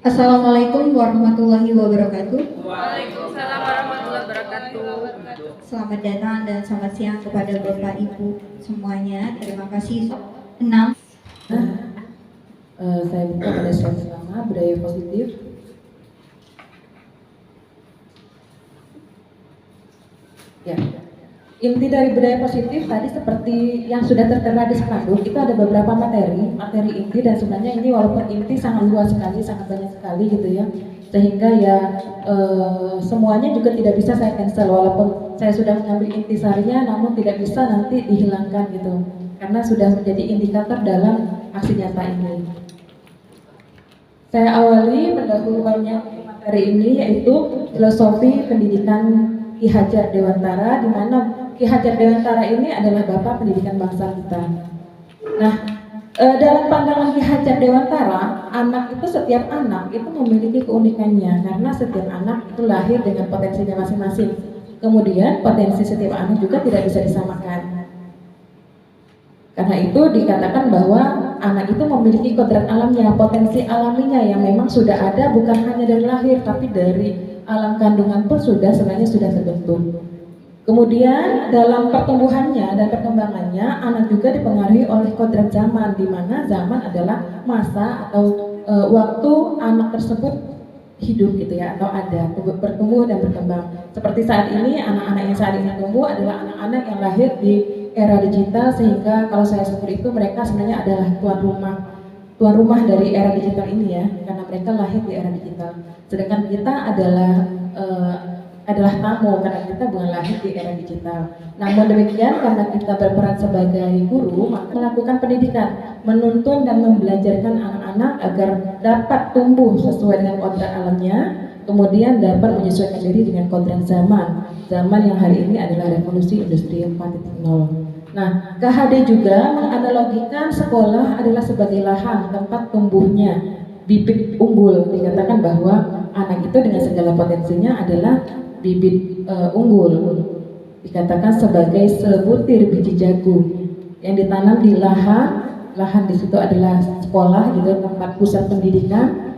Assalamualaikum warahmatullahi wabarakatuh. Waalaikumsalam warahmatullahi wabarakatuh. Selamat datang dan selamat siang kepada Bapak Ibu semuanya. Terima kasih. 6. Saya buka pada slide pertama, budaya positif. Ya, inti dari budaya positif tadi seperti yang sudah tertera di spanduk itu ada beberapa materi inti, dan sebenarnya ini walaupun inti sangat luas sekali, sangat banyak sekali gitu ya, sehingga ya semuanya juga tidak bisa saya cancel walaupun saya sudah mengambil intisarinya, namun tidak bisa nanti dihilangkan gitu karena sudah menjadi indikator dalam aksi nyata ini. Saya awali pendahuluannya materi ini yaitu filosofi pendidikan Ki Hajar Dewantara, di mana Ki Hajar Dewantara ini adalah bapak pendidikan bangsa kita. Nah, dalam pandangan Ki Hajar Dewantara, setiap anak itu memiliki keunikannya karena setiap anak itu lahir dengan potensinya masing-masing. Kemudian potensi setiap anak juga tidak bisa disamakan. Karena itu dikatakan bahwa anak itu memiliki kodrat alamnya, potensi alaminya yang memang sudah ada, bukan hanya dari lahir, tapi dari alam kandungan pun sebenarnya sudah terbentuk. Kemudian dalam pertumbuhannya dan perkembangannya, anak juga dipengaruhi oleh kodrat zaman, di mana zaman adalah masa atau waktu anak tersebut hidup gitu ya, atau ada bertumbuh dan berkembang. Seperti saat ini, anak-anak yang saat ini tumbuh adalah anak-anak yang lahir di era digital, sehingga kalau saya sebut itu mereka sebenarnya adalah tuan rumah dari era digital ini ya, karena mereka lahir di era digital. Sedangkan kita adalah tamu karena kita bukan lahir di era digital. Namun demikian, karena kita berperan sebagai guru, maka melakukan pendidikan, menuntun dan membelajarkan anak-anak agar dapat tumbuh sesuai dengan kodrat alamnya, kemudian dapat menyesuaikan diri dengan kodrat zaman yang hari ini adalah revolusi industri 4.0. Nah, KHD juga menganalogikan sekolah adalah sebagai lahan tempat tumbuhnya bibit unggul. Dikatakan bahwa anak itu dengan segala potensinya adalah bibit unggul. Dikatakan sebagai sebutir biji jagung yang ditanam di lahan di situ adalah sekolah gitu, tempat pusat pendidikan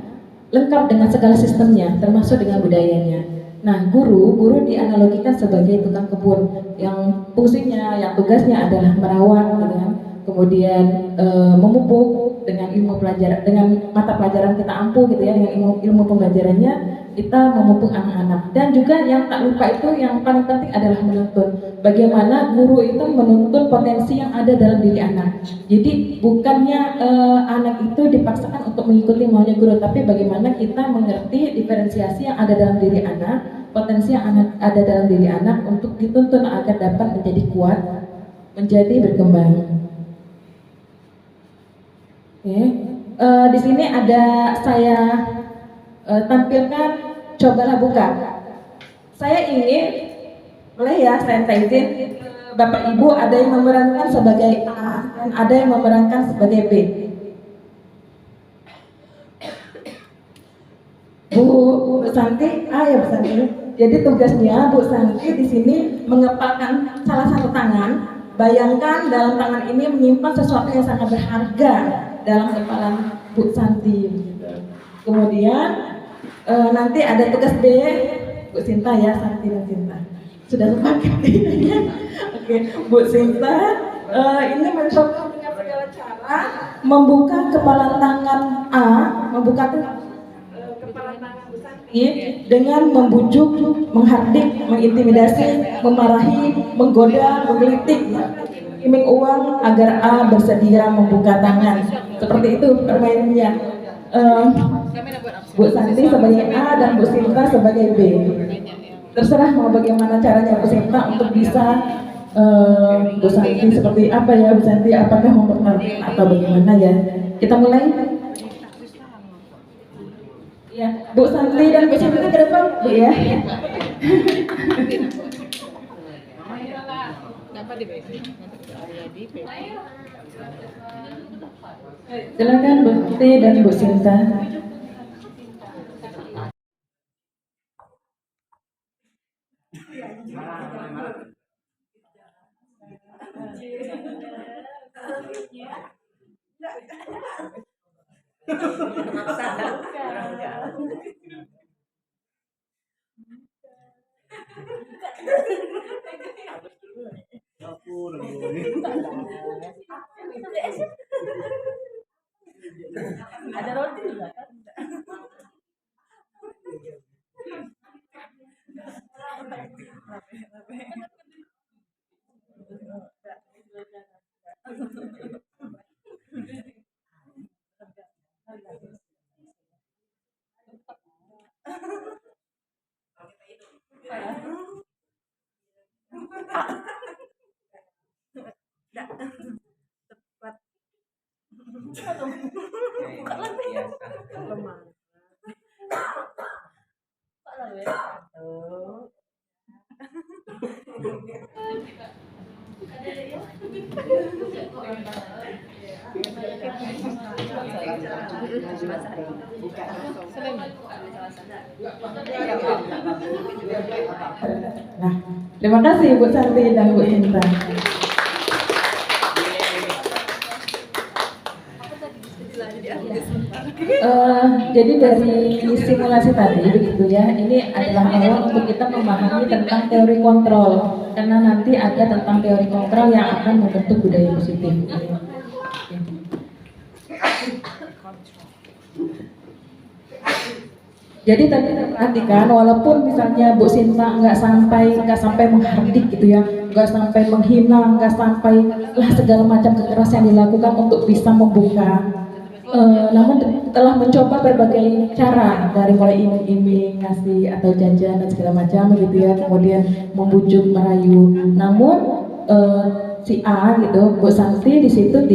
lengkap dengan segala sistemnya termasuk dengan budayanya. Nah, guru dianalogikan sebagai tukang kebun yang fungsinya, yang tugasnya adalah merawat, gitu kan. Kemudian memupuk dengan dengan mata pelajaran kita ampuh gitu ya, dengan ilmu pembelajarannya kita memupuk anak-anak. Dan juga yang tak lupa itu yang paling penting adalah menuntun. Bagaimana guru itu menuntun potensi yang ada dalam diri anak. Jadi bukannya anak itu dipaksakan untuk mengikuti maunya guru, tapi bagaimana kita mengerti diferensiasi yang ada dalam diri anak, potensi yang ada dalam diri anak untuk dituntun agar dapat menjadi kuat, menjadi berkembang. Oke, di sini ada saya tampilkan, cobalah buka. Saya ingin, boleh ya saya izin, Bapak Ibu ada yang memerankan sebagai A dan ada yang memerankan sebagai B. Bu Santi, ya Bu Santi. Jadi tugasnya Bu Santi di sini mengepalkan salah satu tangan. Bayangkan dalam tangan ini menyimpan sesuatu yang sangat berharga dalam kepalan Bu Santi. Kemudian nanti ada tugas B, Bu Sinta ya, Santi dan Sinta. Sudah sepakat ya? Oke, Bu Sinta ini mencoba dengan segala cara membuka kepalan tangan A, membuka kepala tangan Bu Santi dengan membujuk, menghardik, mengintimidasi, memarahi, menggoda, menggelitik, iming uang agar A bersedia membuka tangan. Seperti itu permainannya. Bu Santi sebagai A dan Bu Sinta sebagai B. Terserah mau bagaimana caranya Bu Sinta untuk bisa Bu Santi seperti apa ya Bu Santi, apakah memperkenalkan atau bagaimana ya. Kita mulai. Ya, Bu Santi dan Bu Sinta ke depan, Bu ya. Silakan Bu Santi dan Bu Sinta. Ada roti juga kan? Nah, terima kasih Bu Santi dan Bu Sinta. Jadi dari simulasi tadi begitu ya, ini adalah awal untuk kita memahami tentang teori kontrol, karena nanti ada tentang teori kontrol yang akan membentuk budaya positif. Jadi tadi perhatikan, walaupun misalnya Bu Sinta nggak sampai menghardik gitu ya, nggak sampai menghina, nggak sampai lah segala macam kekerasan yang dilakukan untuk bisa membuka, namun telah mencoba berbagai cara, dari mulai iming-iming, ngasih atau jajan dan segala macam gitu ya, kemudian membujuk, merayu. Namun si A gitu, Bu Santi di situ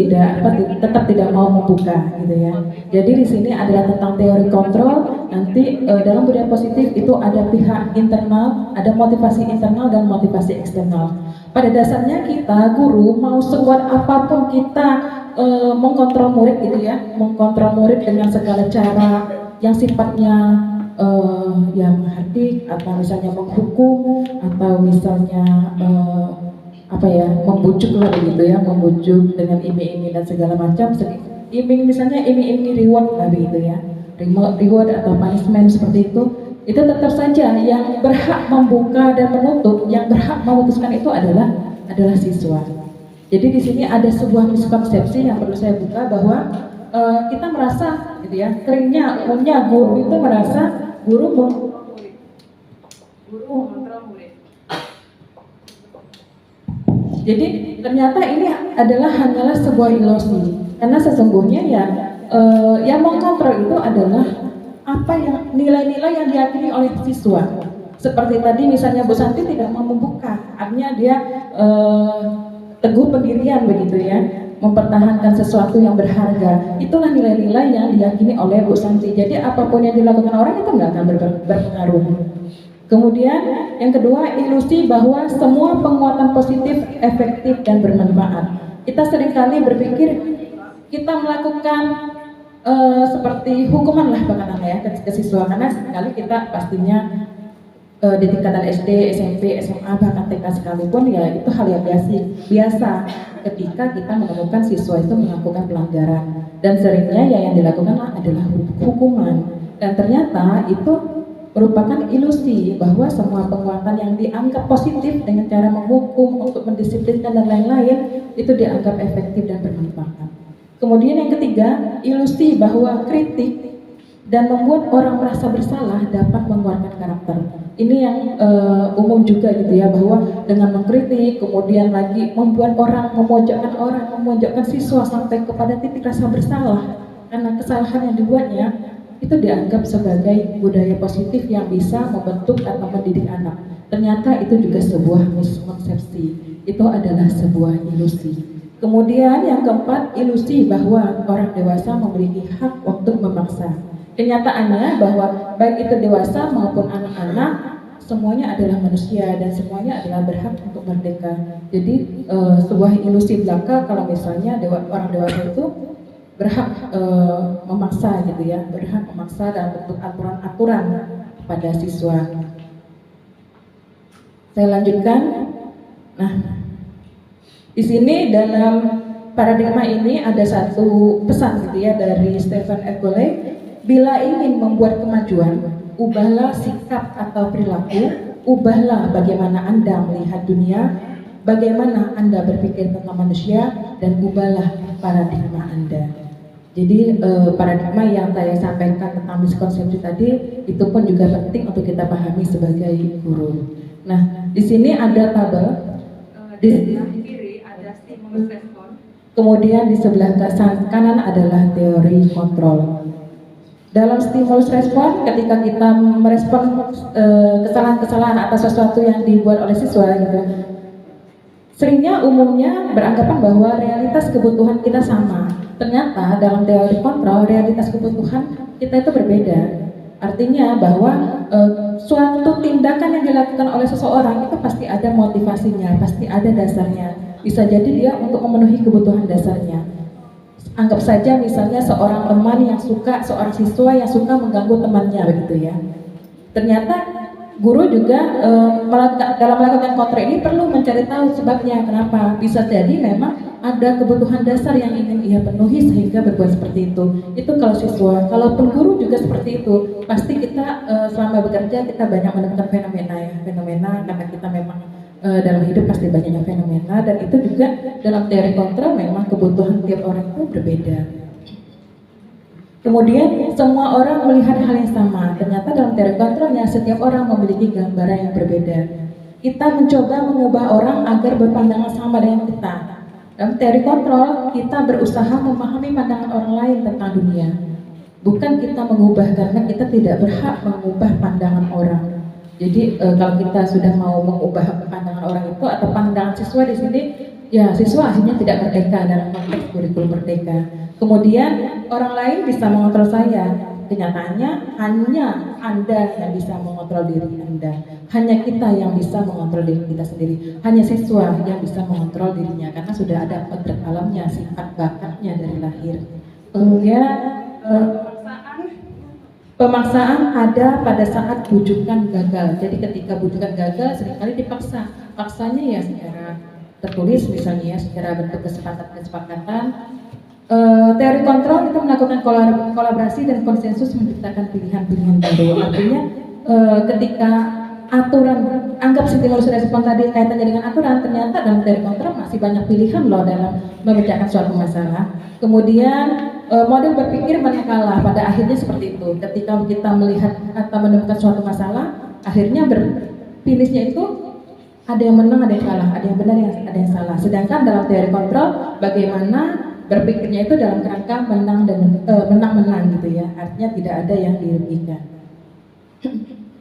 tetap tidak mau membuka gitu ya. Jadi di sini adalah tentang teori kontrol. Nanti dalam budaya positif itu ada pihak internal, ada motivasi internal dan motivasi eksternal. Pada dasarnya kita guru mau sekuat apapun kita mengkontrol murid gitu ya, mengkontrol murid dengan segala cara yang sifatnya yang menghardik atau misalnya menghukum atau misalnya membujuk lah begitu ya, membujuk dengan iming-iming dan segala macam. Misalnya iming-iming reward lah begitu ya, reward atau punishment seperti itu tetap saja yang berhak membuka dan menutup, yang berhak memutuskan itu adalah siswa. Jadi di sini ada sebuah miskonsepsi yang perlu saya buka, bahwa kita merasa gitu ya, keringnya umumnya guru itu merasa guru mengontrol murid. Jadi ternyata ini hanyalah sebuah ilusi, karena sesungguhnya yang mengkontrol itu adalah nilai-nilai yang diyakini oleh siswa. Seperti tadi misalnya Bu Santi tidak mau membuka, artinya dia teguh pendirian begitu ya, mempertahankan sesuatu yang berharga. Itulah nilai-nilai yang diyakini oleh Bu Santi. Jadi apapun yang dilakukan orang itu nggak akan berpengaruh. Kemudian yang kedua, ilusi bahwa semua penguatan positif efektif dan bermanfaat. Kita seringkali berpikir kita melakukan seperti hukuman lah bahkan ya ke siswa, karena sekali kita pastinya di tingkatan SD, SMP, SMA, bahkan TK sekalipun ya itu hal yang biasa ketika kita menemukan siswa itu melakukan pelanggaran, dan seringnya yang dilakukan adalah hukuman. Dan ternyata itu merupakan ilusi bahwa semua penguatan yang dianggap positif dengan cara menghukum, untuk mendisiplinkan dan lain-lain itu dianggap efektif dan bermanfaat. Kemudian yang ketiga, ilusi bahwa kritik dan membuat orang merasa bersalah dapat mengeluarkan karakter. Ini yang umum juga gitu ya, bahwa dengan mengkritik kemudian lagi membuat orang, memojokkan siswa sampai kepada titik rasa bersalah karena kesalahan yang dibuatnya, itu dianggap sebagai budaya positif yang bisa membentuk atau mendidik anak. Ternyata itu juga sebuah miskonsepsi, itu adalah sebuah ilusi. Kemudian yang keempat, ilusi bahwa orang dewasa memiliki hak untuk memaksa. Kenyataannya bahwa baik itu dewasa maupun anak-anak, semuanya adalah manusia dan semuanya adalah berhak untuk merdeka. Jadi sebuah ilusi belaka kalau misalnya orang dewasa itu berhak memaksa gitu ya, berhak memaksa dalam bentuk aturan-aturan pada siswa. Saya lanjutkan. Nah, di sini dalam paradigma ini ada satu pesan gitu ya dari Stephen R. Covey, bila ingin membuat kemajuan, ubahlah sikap atau perilaku, ubahlah bagaimana Anda melihat dunia, bagaimana Anda berpikir tentang manusia, dan ubahlah paradigma Anda. Jadi paradigma yang saya sampaikan tentang miskonsepsi tadi itu pun juga penting untuk kita pahami sebagai guru. Nah, di sini ada tabel, di sebelah kiri ada stimulus respon, kemudian di sebelah kanan adalah teori kontrol. Dalam stimulus respon, ketika kita merespon kesalahan-kesalahan atau sesuatu yang dibuat oleh siswa gitu, seringnya umumnya beranggapan bahwa realitas kebutuhan kita sama. Ternyata dalam teori kontrol, realitas kebutuhan kita itu berbeda. Artinya bahwa suatu tindakan yang dilakukan oleh seseorang itu pasti ada motivasinya, pasti ada dasarnya. Bisa jadi dia untuk memenuhi kebutuhan dasarnya. Anggap saja misalnya seorang teman yang suka, seorang siswa yang suka mengganggu temannya begitu ya. Ternyata guru juga dalam melakukan kontrol ini perlu mencari tahu sebabnya kenapa. Bisa jadi memang ada kebutuhan dasar yang ingin ia penuhi sehingga berbuat seperti itu. Itu kalau siswa. Kalaupun guru juga seperti itu. Pasti kita selama bekerja kita banyak menemukan fenomena ya, fenomena karena kita memang dalam hidup pasti banyaknya fenomena, dan itu juga dalam teori kontrol memang kebutuhan tiap orang itu berbeda. Kemudian semua orang melihat hal yang sama. Ternyata dalam teori kontrolnya setiap orang memiliki gambaran yang berbeda. Kita mencoba mengubah orang agar berpandangan sama dengan kita. Dalam teori kontrol kita berusaha memahami pandangan orang lain tentang dunia. Bukan kita mengubah, karena kita tidak berhak mengubah pandangan orang. Jadi kalau kita sudah mau mengubah pandangan orang itu atau pandangan siswa di sini, ya siswa akhirnya tidak merdeka dalam konteks kurikulum merdeka. Kemudian orang lain bisa mengontrol saya. Kenyataannya hanya Anda yang bisa mengontrol diri Anda. Hanya kita yang bisa mengontrol diri kita sendiri. Hanya siswa yang bisa mengontrol dirinya karena sudah ada kodrat alamnya, sifat bakatnya dari lahir. Kemudian pemaksaan ada pada saat bujukan gagal. Jadi ketika bujukan gagal seringkali dipaksa. Paksanya ya secara tertulis misalnya ya, secara bentuk kesepakatan. Teori kontrol itu melakukan kolaborasi dan konsensus menciptakan pilihan-pilihan baru. Artinya ketika aturan, anggap stimulus respon tadi kaitannya dengan aturan, ternyata dalam teori kontrol masih banyak pilihan loh dalam memecahkan suatu masalah. Kemudian model berpikir menang kalah, pada akhirnya seperti itu. Ketika kita melihat atau menemukan suatu masalah, akhirnya finishnya itu ada yang menang, ada yang kalah, ada yang benar, ada yang salah. Sedangkan dalam teori kontrol, bagaimana berpikirnya itu dalam kerangka menang dan menang-menang gitu ya. Artinya tidak ada yang dirugikan.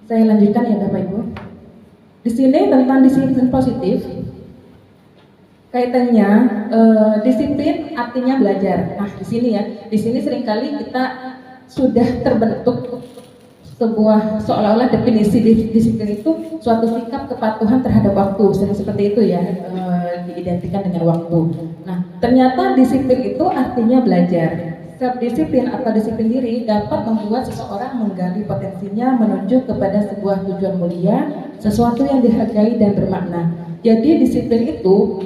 Saya lanjutkan ya Bapak Ibu. Di sini tentang disiplin positif. Kaitannya disiplin artinya belajar. Nah, di sini ya. Di sini seringkali kita sudah terbentuk sebuah seolah-olah definisi disiplin itu suatu sikap kepatuhan terhadap waktu, sering seperti itu ya, diidentikan dengan waktu. Nah, ternyata disiplin itu artinya belajar. Self-disiplin atau disiplin diri dapat membuat seseorang menggali potensinya menuju kepada sebuah tujuan mulia, sesuatu yang dihargai dan bermakna. Jadi disiplin itu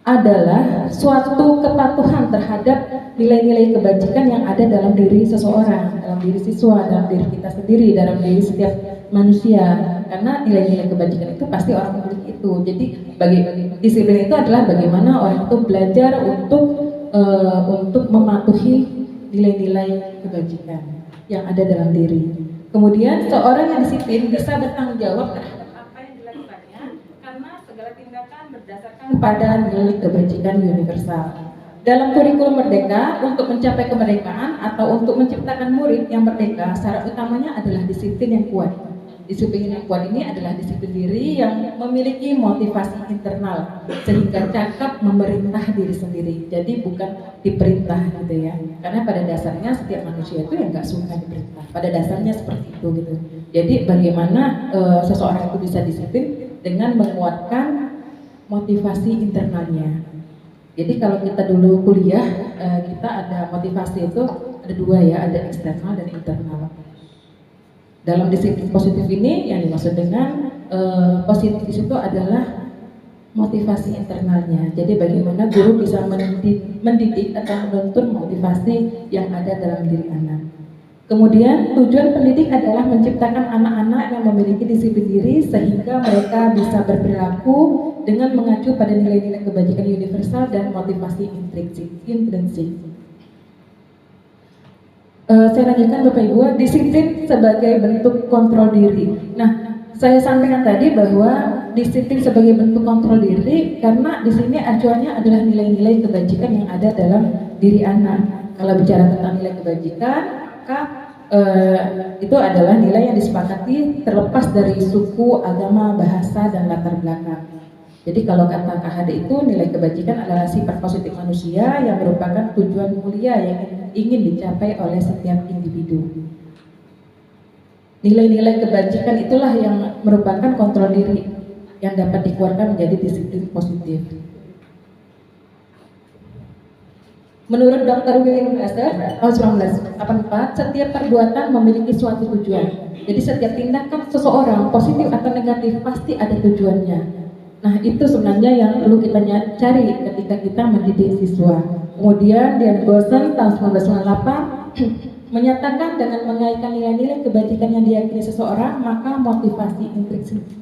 adalah suatu kepatuhan terhadap nilai-nilai kebajikan yang ada dalam diri seseorang, dalam diri siswa, dalam diri kita sendiri, dalam diri setiap manusia. Karena nilai-nilai kebajikan itu pasti orang memiliki itu. Jadi bagi disiplin itu adalah bagaimana orang itu belajar untuk mematuhi nilai-nilai kebajikan yang ada dalam diri. Kemudian seorang yang disiplin bisa bertanggung jawab terhadap apa yang dilakukannya karena segala tindakan berdasarkan pada nilai kebajikan universal. Dalam kurikulum merdeka, untuk mencapai kemerdekaan atau untuk menciptakan murid yang merdeka, syarat utamanya adalah disiplin yang kuat. Disiplin yang kuat ini adalah disiplin diri yang memiliki motivasi internal sehingga cakap memerintah diri sendiri. Jadi bukan diperintah gitu ya. Karena pada dasarnya setiap manusia itu yang nggak suka diperintah. Pada dasarnya seperti itu gitu. Jadi bagaimana seseorang itu bisa disiplin dengan menguatkan motivasi internalnya. Jadi kalau kita dulu kuliah, kita ada motivasi itu ada dua ya, ada eksternal dan internal. Dalam disiplin positif ini yang dimaksud dengan positif itu adalah motivasi internalnya. Jadi bagaimana guru bisa mendidik atau menuntun motivasi yang ada dalam diri anak. Kemudian tujuan pendidik adalah menciptakan anak-anak yang memiliki disiplin diri sehingga mereka bisa berperilaku dengan mengacu pada nilai-nilai kebajikan universal dan motivasi intrinsik. Saya lanjutkan Bapak Ibu, disiplin sebagai bentuk kontrol diri. Nah, saya sampaikan tadi bahwa disiplin sebagai bentuk kontrol diri karena di sini acuannya adalah nilai-nilai kebajikan yang ada dalam diri anak. Kalau bicara tentang nilai kebajikan, maka itu adalah nilai yang disepakati terlepas dari suku, agama, bahasa, dan latar belakang. Jadi kalau kata KHD itu nilai kebajikan adalah sifat positif manusia yang merupakan tujuan mulia yang ingin dicapai oleh setiap individu. Nilai-nilai kebajikan itulah yang merupakan kontrol diri yang dapat dikeluarkan menjadi disiplin positif. Menurut Dr. William Glasser tahun 1984, setiap perbuatan memiliki suatu tujuan. Jadi setiap tindakan seseorang positif atau negatif pasti ada tujuannya. Nah, itu sebenarnya yang perlu kita cari ketika kita mendidik siswa. Kemudian Dian Golson tahun 1998 menyatakan dengan mengaitkan nilai-nilai kebajikan yang diyakini seseorang, maka motivasi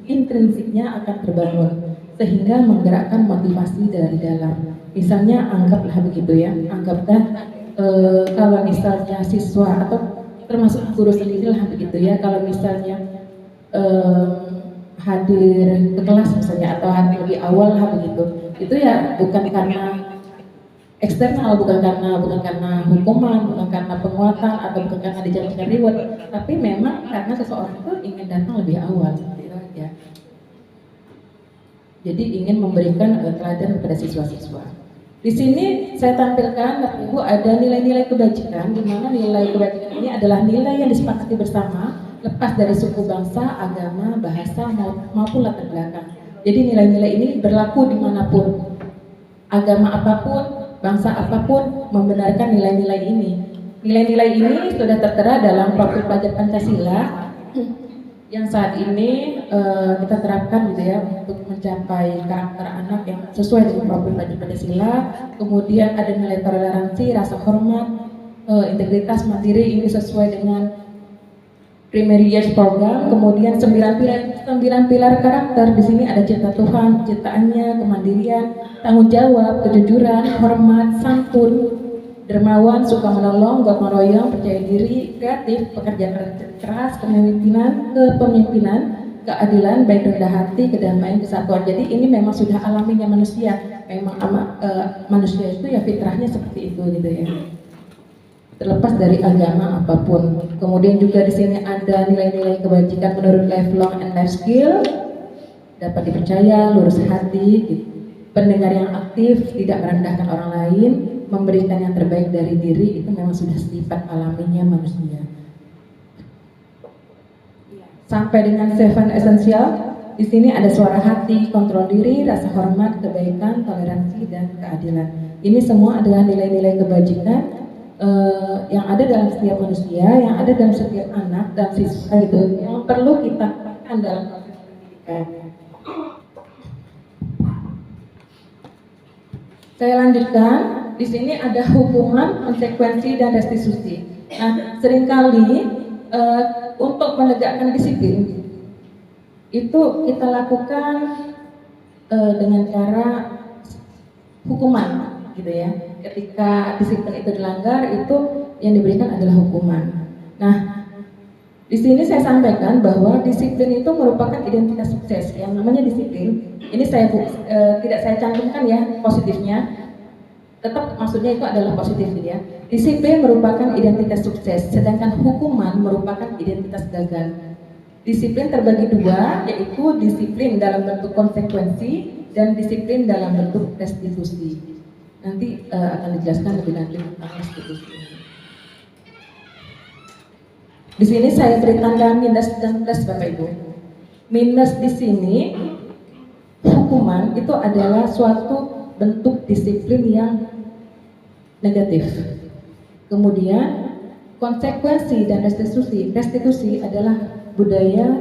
intrinsiknya akan terbangun sehingga menggerakkan motivasi dari dalam. Misalnya anggaplah begitu ya, anggaplah kalau misalnya siswa atau termasuk guru sendiri lah begitu ya, kalau misalnya hadir ke kelas misalnya atau hadir lebih awal lah begitu, itu ya bukan karena eksternal, bukan karena hukuman, bukan karena penguatan atau bukan karena dijanjikan reward, tapi memang karena seseorang itu ingin datang lebih awal gitu ya. Jadi ingin memberikan teladan kepada siswa-siswa. Di sini saya tampilkan Bapak Ibu ada nilai-nilai kebajikan, di mana nilai kebajikan ini adalah nilai yang disepakati bersama lepas dari suku, bangsa, agama, bahasa maupun latar belakang. Jadi nilai-nilai ini berlaku dimanapun, agama apapun, bangsa apapun membenarkan nilai-nilai ini. Nilai-nilai ini sudah tertera dalam profil pelajar Pancasila yang saat ini kita terapkan gitu ya untuk mencapai karakter anak yang sesuai dengan profil pelajar Pancasila. Kemudian ada nilai toleransi, rasa hormat, integritas, mandiri, ini sesuai dengan primary years program. Kemudian 9 pilar karakter. Di sini ada cinta Tuhan, ciptaannya, kemandirian, tanggung jawab, kejujuran, hormat, santun, dermawan, suka menolong, gotong royong, percaya diri, kreatif, pekerja keras, kepemimpinan, keadilan, baik rendah hati, kedamaian, kesatuan. Jadi ini memang sudah alaminya manusia. Memang manusia itu ya fitrahnya seperti itu gitu ya. Terlepas dari agama apapun. Kemudian juga di sini ada nilai-nilai kebajikan menurut lifelong and life skill, dapat dipercaya, lurus hati, gitu. Pendengar yang aktif, tidak merendahkan orang lain, memberikan yang terbaik dari diri, itu memang sudah sifat alaminya manusia. Sampai dengan 7 essential, di sini ada suara hati, kontrol diri, rasa hormat, kebaikan, toleransi, dan keadilan. Ini semua adalah nilai-nilai kebajikan yang ada dalam setiap manusia, yang ada dalam setiap anak dan siswa itu yang perlu kita lakukan dalam proses pendidikan. Saya lanjutkan, di sini ada hukuman, konsekuensi, dan restitusi. Nah, seringkali untuk menegakkan disiplin itu kita lakukan dengan cara hukuman, gitu ya. Ketika disiplin itu dilanggar, itu yang diberikan adalah hukuman. Nah, di sini saya sampaikan bahwa disiplin itu merupakan identitas sukses. Yang namanya disiplin, ini tidak saya cantumkan ya positifnya, tetap maksudnya itu adalah positif gitu ya. Disiplin merupakan identitas sukses, sedangkan hukuman merupakan identitas gagal. Disiplin terbagi dua, yaitu disiplin dalam bentuk konsekuensi dan disiplin dalam bentuk restitusi. Nanti akan dijelaskan lebih lanjut tentang restitusi. Di sini saya beri tanda minus dan plus Bapak Ibu. Minus di sini hukuman itu adalah suatu bentuk disiplin yang negatif. Kemudian konsekuensi dan restitusi adalah budaya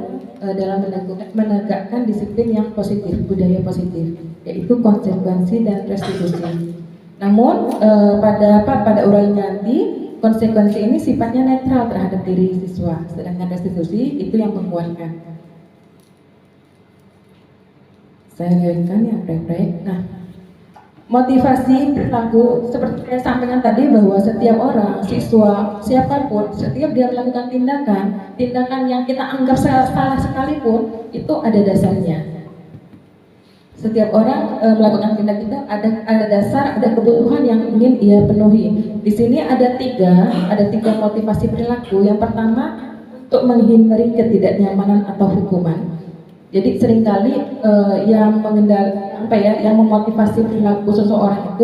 dalam menegakkan disiplin yang positif, budaya positif, yaitu konsekuensi dan restitusi. Namun pada uraian nanti konsekuensi ini sifatnya netral terhadap diri siswa, sedangkan restitusi itu yang menguatkan. Saya lihatkan yang proyek-proyek. Nah, motivasi perilaku seperti saya sampaikan tadi bahwa setiap orang, siswa, siapapun, setiap dia melakukan tindakan yang kita anggap salah sekalipun, itu ada dasarnya. Setiap orang melakukan tindak itu ada dasar, ada kebutuhan yang ingin ia penuhi. Di sini ada tiga motivasi perilaku. Yang pertama, untuk menghindari ketidaknyamanan atau hukuman. Jadi seringkali yang memotivasi perilaku seseorang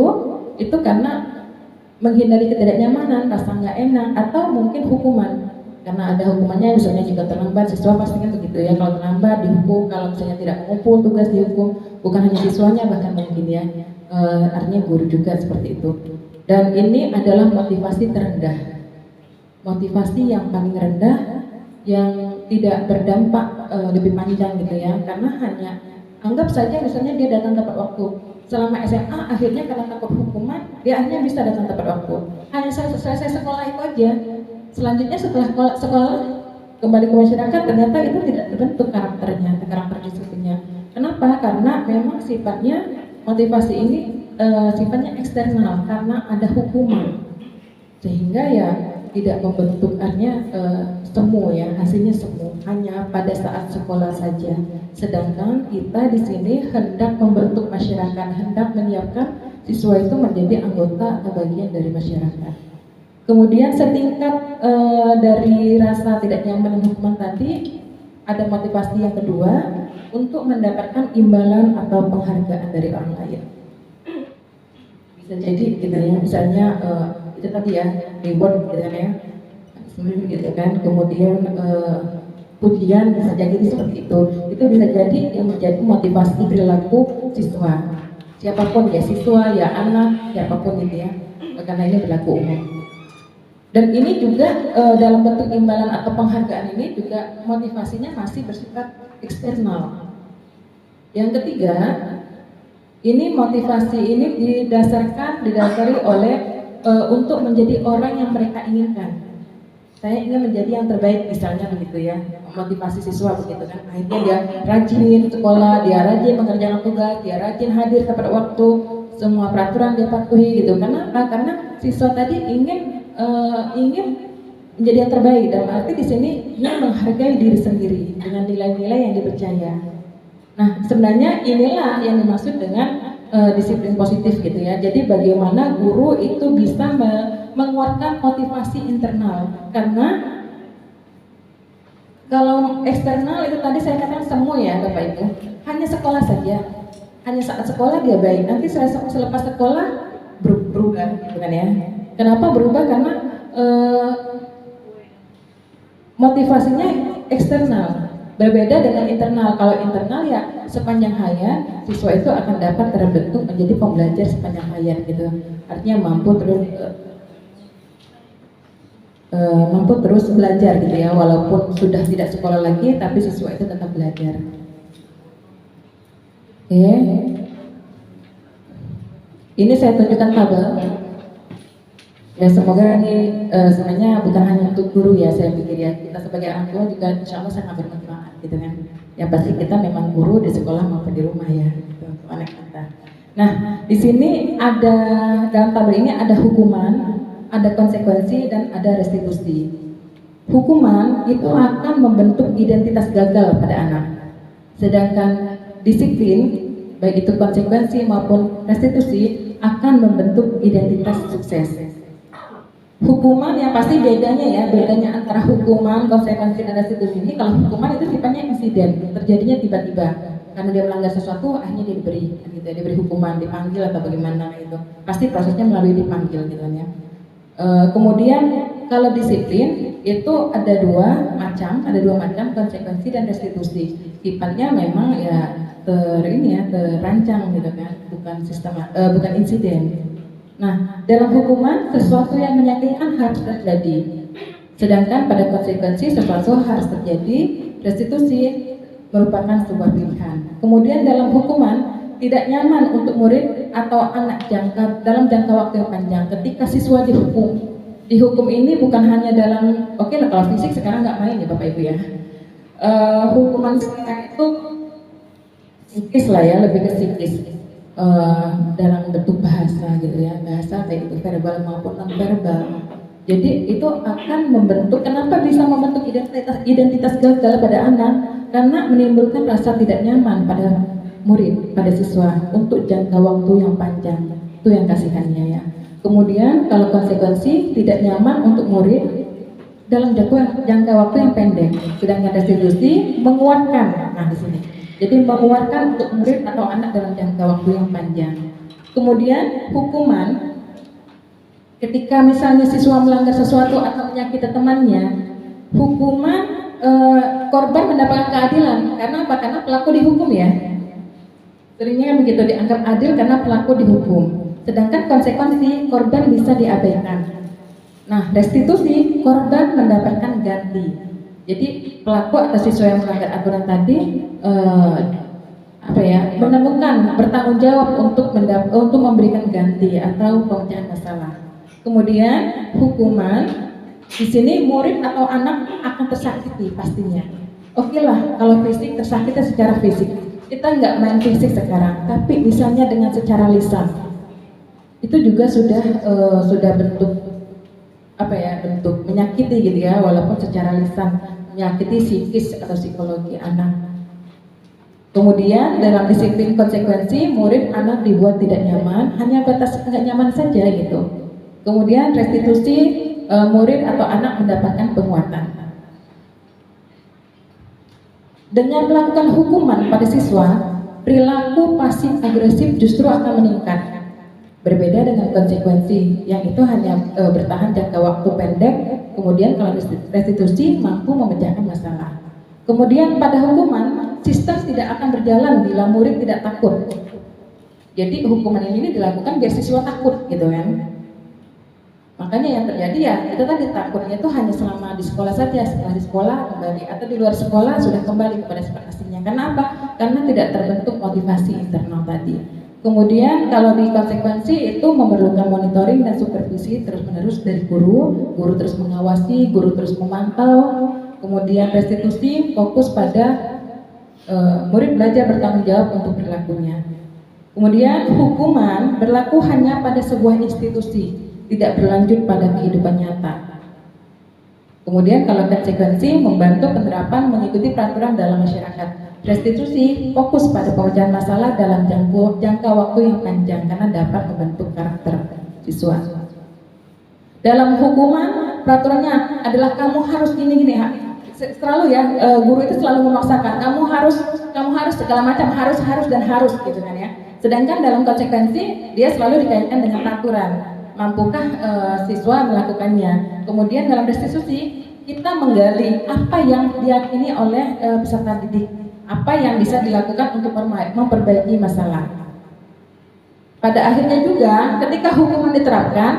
itu karena menghindari ketidaknyamanan, rasa nggak enak, atau mungkin hukuman. Karena ada hukumannya, misalnya jika terlambat, siswa pasti kan begitu ya, kalau terlambat dihukum, kalau misalnya tidak mengumpul tugas dihukum, bukan hanya siswanya, bahkan mungkin ya, artinya guru juga seperti itu. Dan ini adalah motivasi terendah, motivasi yang paling rendah, yang tidak berdampak lebih panjang gitu ya, karena hanya anggap saja misalnya dia datang tepat waktu. Selama SMA akhirnya karena takut hukuman, dia akhirnya bisa datang tepat waktu. Hanya selesai sekolah itu aja. Selanjutnya setelah sekolah kembali ke masyarakat, ternyata itu tidak terbentuk karakternya, karakter disiplinnya. Kenapa? Karena memang sifatnya motivasi ini sifatnya eksternal, karena ada hukuman, sehingga ya tidak membentuk semu ya, hasilnya semu hanya pada saat sekolah saja. Sedangkan kita di sini hendak membentuk masyarakat, hendak menyiapkan siswa itu menjadi anggota atau bagian dari masyarakat. Kemudian setingkat dari rasa tidak nyaman dan hukuman tadi, ada motivasi yang kedua untuk mendapatkan imbalan atau penghargaan dari orang lain. Bisa jadi gitu ya, misalnya itu tadi ya, reward gitu kan ya, gitu kan. Kemudian pujian bisa jadi seperti itu. Itu bisa jadi yang menjadi motivasi perilaku siswa. Siapapun ya, siswa ya, anak, siapapun gitu ya. Karena ini berlaku umum. Dan ini juga dalam bentuk imbalan atau penghargaan ini juga motivasinya masih bersifat eksternal. Yang ketiga, ini motivasi ini didasari oleh untuk menjadi orang yang mereka inginkan. Saya ingin menjadi yang terbaik misalnya begitu ya, motivasi siswa begitu kan. Akhirnya dia rajin sekolah, dia rajin mengerjakan tugas, dia rajin hadir tepat waktu, semua peraturan dia patuhi gitu. Karena siswa tadi ingin menjadi yang terbaik, dan arti di sini dia menghargai diri sendiri dengan nilai-nilai yang dipercaya. Nah, sebenarnya inilah yang dimaksud dengan disiplin positif gitu ya. Jadi bagaimana guru itu bisa menguatkan motivasi internal, karena kalau eksternal itu tadi saya katakan semua ya Bapak Ibu, hanya sekolah saja, hanya saat sekolah dia baik, nanti selepas sekolah berubah gitu kan ya. Kenapa berubah? Karena motivasinya eksternal, berbeda dengan internal. Kalau internal ya sepanjang hayat siswa itu akan dapat terbentuk menjadi pembelajar sepanjang hayat gitu. Artinya mampu terus belajar gitu ya, walaupun sudah tidak sekolah lagi, tapi siswa itu tetap belajar. Oke. Ini saya tunjukkan tabel. Ya semoga ini sebenarnya bukan hanya untuk guru ya, saya pikir ya, kita sebagai orang tua juga insya Allah sangat bermanfaat gitu kan. Yang pasti kita memang guru di sekolah maupun di rumah ya, gitu, anak kita. Nah di sini ada, dalam tabel ini ada hukuman, ada konsekuensi, dan ada restitusi. Hukuman itu akan membentuk identitas gagal pada anak, sedangkan disiplin baik itu konsekuensi maupun restitusi akan membentuk identitas sukses. Hukuman yang pasti bedanya antara hukuman, konsekuensi, dan restitusi ini, kalau hukuman itu sifatnya insiden, terjadinya tiba-tiba karena dia melanggar sesuatu, akhirnya dia diberi hukuman, dipanggil atau bagaimana itu. Pasti prosesnya melalui dipanggil gitu ya. Kemudian kalau disiplin itu ada dua macam konsekuensi dan restitusi. Sifatnya memang ya terancang gitu kan, bukan insiden. Nah, dalam hukuman sesuatu yang menyakitkan harus terjadi, sedangkan pada konsekuensi sesuatu harus terjadi restitusi merupakan sebuah pilihan. Kemudian dalam hukuman, tidak nyaman untuk murid atau anak dalam jangka waktu yang panjang ketika siswa dihukum. Dihukum ini bukan hanya dalam, oke lah kalau fisik sekarang nggak main ya Bapak Ibu ya. Hukuman sekarang itu psikis lah ya, lebih ke psikis. Dalam bentuk bahasa gitu ya, bahasa baik itu verbal maupun non verbal. Jadi itu akan membentuk, kenapa bisa membentuk identitas gagal pada anak? Karena menimbulkan rasa tidak nyaman pada murid, pada siswa untuk jangka waktu yang panjang. Itu yang kasihannya ya. Kemudian kalau konsekuensi tidak nyaman untuk murid dalam jangka waktu yang pendek, sedangkan restitusi menguatkan. Nah di sini, jadi menguatkan untuk murid atau anak dalam jangka waktu yang panjang. Kemudian hukuman, ketika misalnya siswa melanggar sesuatu atau menyakiti temannya, hukuman korban mendapatkan keadilan. Karena apa? Karena pelaku dihukum ya. Seringnya begitu, dianggap adil karena pelaku dihukum. Sedangkan konsekuensi korban bisa diabaikan. Nah, restitusi korban mendapatkan ganti. Jadi pelaku atau siswa yang melanggar aturan tadi menemukan bertanggung jawab untuk memberikan ganti atau pemecahan masalah. Kemudian hukuman di sini murid atau anak akan tersakiti pastinya. Oke lah, kalau fisik tersakiti secara fisik. Kita nggak main fisik sekarang, tapi misalnya dengan secara lisan itu juga sudah bentuk bentuk menyakiti gitu ya, walaupun secara lisan menyakiti psikis atau psikologi anak. Kemudian dalam disiplin konsekuensi, murid anak dibuat tidak nyaman, hanya batas nggak nyaman saja gitu. Kemudian restitusi, murid atau anak mendapatkan penguatan. Dengan melakukan hukuman pada siswa, perilaku pasif agresif justru akan meningkat. Berbeda dengan konsekuensi yang itu hanya bertahan jangka waktu pendek, kemudian kalau restitusi mampu memecahkan masalah. Kemudian pada hukuman, sistem tidak akan berjalan bila murid tidak takut. Jadi hukuman ini dilakukan biar siswa takut gitu kan. Makanya yang terjadi ya itu tadi, takutnya itu hanya selama di sekolah saja, setelah di sekolah kembali, atau di luar sekolah sudah kembali kepada sifat aslinya. Kenapa? Karena tidak terbentuk motivasi internal tadi. Kemudian kalau di konsekuensi itu memerlukan monitoring dan supervisi terus-menerus dari guru terus mengawasi, guru terus memantau. Kemudian restitusi fokus pada murid belajar bertanggung jawab untuk perilakunya. Kemudian hukuman berlaku hanya pada sebuah institusi, tidak berlanjut pada kehidupan nyata. Kemudian kalau konsekuensi membantu penerapan mengikuti peraturan dalam masyarakat. Restitusi fokus pada pemecahan masalah dalam jangka waktu yang panjang karena dapat membentuk karakter siswa. Dalam hukuman peraturannya adalah kamu harus gini-gini, selalu ya, guru itu selalu memaksakan kamu harus segala macam, harus dan harus gitu kan ya. Sedangkan dalam konsekuensi dia selalu dikaitkan dengan peraturan. Mampukah siswa melakukannya? Kemudian dalam restitusi kita menggali apa yang diyakini oleh peserta didik, apa yang bisa dilakukan untuk memperbaiki masalah. Pada akhirnya juga ketika hukuman diterapkan,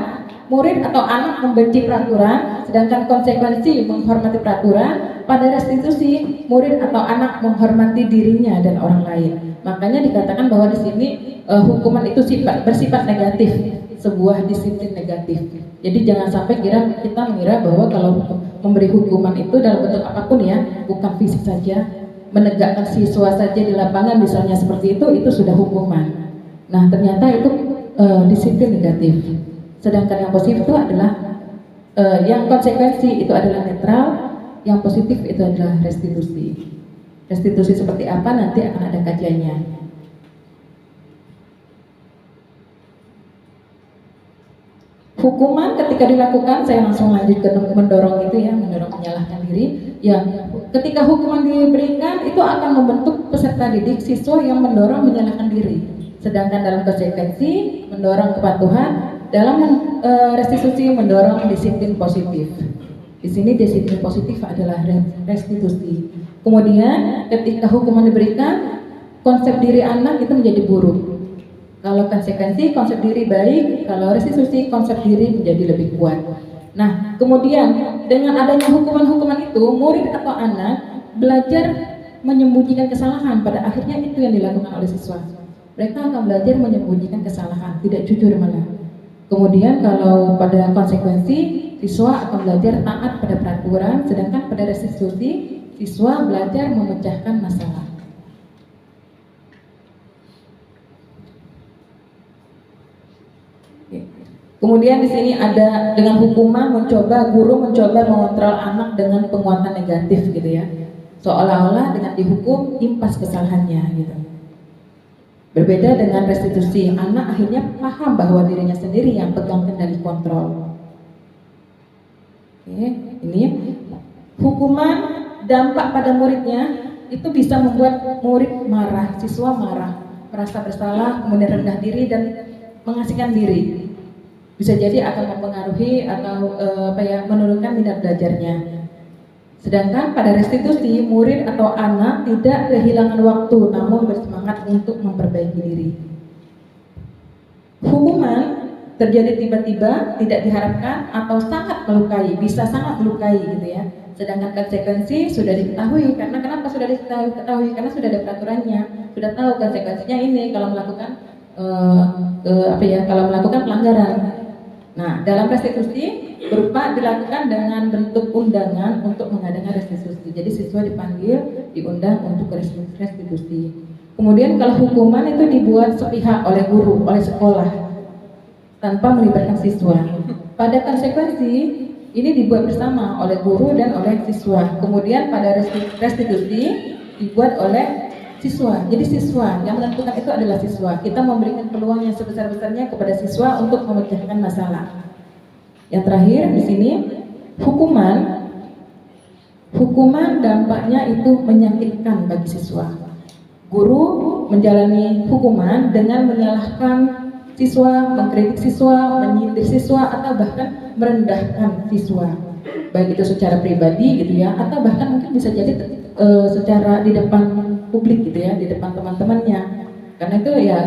murid atau anak membenci peraturan, sedangkan konsekuensi menghormati peraturan. Pada restitusi, murid atau anak menghormati dirinya dan orang lain. Makanya dikatakan bahwa di sini hukuman itu bersifat negatif, sebuah disiplin negatif. Jadi jangan sampai kita mengira bahwa kalau memberi hukuman itu dalam bentuk apapun ya, bukan fisik saja, menegakkan siswa saja di lapangan misalnya seperti itu sudah hukuman. Nah ternyata itu disiplin negatif. Sedangkan yang positif itu adalah yang konsekuensi itu adalah netral, yang positif itu adalah restitusi. Restitusi seperti apa nanti akan ada kajiannya. Hukuman ketika dilakukan, saya langsung lanjut ke mendorong itu ya, mendorong menyalahkan diri. Ya, ketika hukuman diberikan itu akan membentuk peserta didik siswa yang mendorong menyalahkan diri. Sedangkan dalam konsekuensi mendorong kepatuhan, dalam restitusi mendorong disiplin positif. Di sini disiplin positif adalah restitusi. Kemudian ketika hukuman diberikan, konsep diri anak itu menjadi buruk. Kalau konsekuensi konsep diri baik, kalau restitusi konsep diri menjadi lebih kuat. Nah, kemudian dengan adanya hukuman-hukuman itu, murid atau anak belajar menyembunyikan kesalahan. Pada akhirnya itu yang dilakukan oleh siswa. Mereka akan belajar menyembunyikan kesalahan, tidak jujur malah. Kemudian kalau pada konsekuensi, siswa akan belajar taat pada peraturan, sedangkan pada restitusi, siswa belajar memecahkan masalah. Kemudian di sini ada dengan hukuman guru mencoba mengontrol anak dengan penguatan negatif gitu ya. Seolah-olah dengan dihukum impas kesalahannya gitu. Berbeda dengan restitusi, anak akhirnya paham bahwa dirinya sendiri yang pegang kendali kontrol. Oke, ini hukuman dampak pada muridnya itu bisa membuat murid marah, siswa marah, merasa bersalah, kemudian rendah diri dan mengasingkan diri. Bisa jadi akan mempengaruhi atau menurunkan minat belajarnya. Sedangkan pada restitusi, murid atau anak tidak kehilangan waktu namun bersemangat untuk memperbaiki diri. Hukuman terjadi tiba-tiba, tidak diharapkan atau sangat melukai, bisa sangat melukai gitu ya. Sedangkan konsekuensi sudah diketahui, karena kenapa sudah diketahui? Karena sudah ada peraturannya, sudah tahu konsekuensinya ini kalau melakukan kalau melakukan pelanggaran. Nah, dalam restitusi berupa dilakukan dengan bentuk undangan untuk mengadakan restitusi. Jadi siswa dipanggil, diundang untuk restitusi. Kemudian kalau hukuman itu dibuat sepihak oleh guru, oleh sekolah, tanpa melibatkan siswa. Pada konsekuensi ini dibuat bersama oleh guru dan oleh siswa. Kemudian pada restitusi dibuat oleh siswa. Jadi siswa yang menentukan itu adalah siswa. Kita memberikan peluang yang sebesar-besarnya kepada siswa untuk memecahkan masalah. Yang terakhir di sini hukuman dampaknya itu menyakitkan bagi siswa. Guru menjalani hukuman dengan menyalahkan siswa, mengkritik siswa, menyindir siswa, atau bahkan merendahkan siswa, baik itu secara pribadi gitu ya, atau bahkan mungkin bisa jadi secara di depan publik gitu ya, di depan teman-temannya. Karena itu ya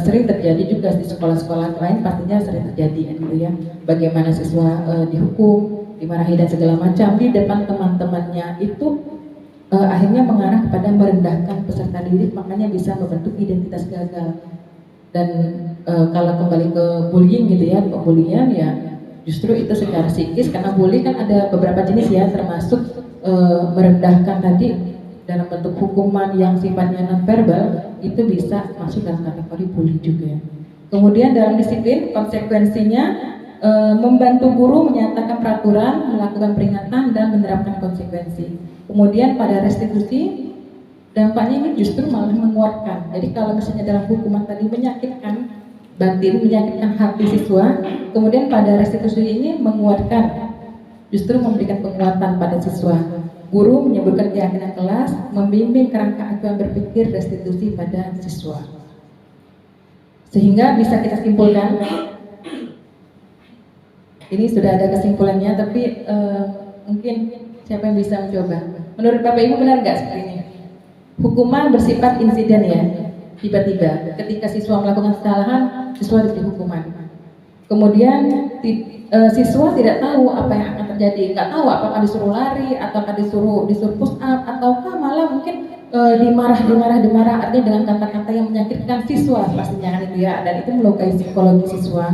sering terjadi juga di sekolah-sekolah lain, pastinya sering terjadi gitu ya. Bagaimana siswa dihukum, dimarahi dan segala macam di depan teman-temannya, itu akhirnya mengarah kepada merendahkan peserta didik, makanya bisa membentuk identitas gagal. Dan kalau kembali ke bullying gitu ya, pembulian ya justru itu secara psikis, karena bully kan ada beberapa jenis ya, termasuk merendahkan tadi dalam bentuk hukuman yang sifatnya non-verbal, itu bisa masuk dalam kategori bully juga. Kemudian dalam disiplin, konsekuensinya membantu guru menyatakan peraturan, melakukan peringatan, dan menerapkan konsekuensi. Kemudian pada restitusi, dampaknya ini justru malah menguatkan. Jadi kalau misalnya dalam hukuman tadi menyakitkan batin, menyakitkan hati siswa, kemudian pada restitusi ini menguatkan, justru memberikan penguatan pada siswa. Guru menyebutkan keyakinan kelas, membimbing kerangka acuan berpikir restitusi pada siswa. Sehingga bisa kita simpulkan, ini sudah ada kesimpulannya, tapi mungkin siapa yang bisa mencoba? Menurut Bapak Ibu benar nggak seperti ini? Hukuman bersifat insiden ya, tiba-tiba. Ketika siswa melakukan kesalahan, siswa diberi hukuman. Kemudian siswa tidak tahu apa yang akan terjadi, nggak tahu apakah disuruh lari, ataukah disuruh push up, ataukah malah mungkin dimarah, artinya dengan kata-kata yang menyakitkan siswa pastinya kan itu ya, dan itu melukai psikologi siswa.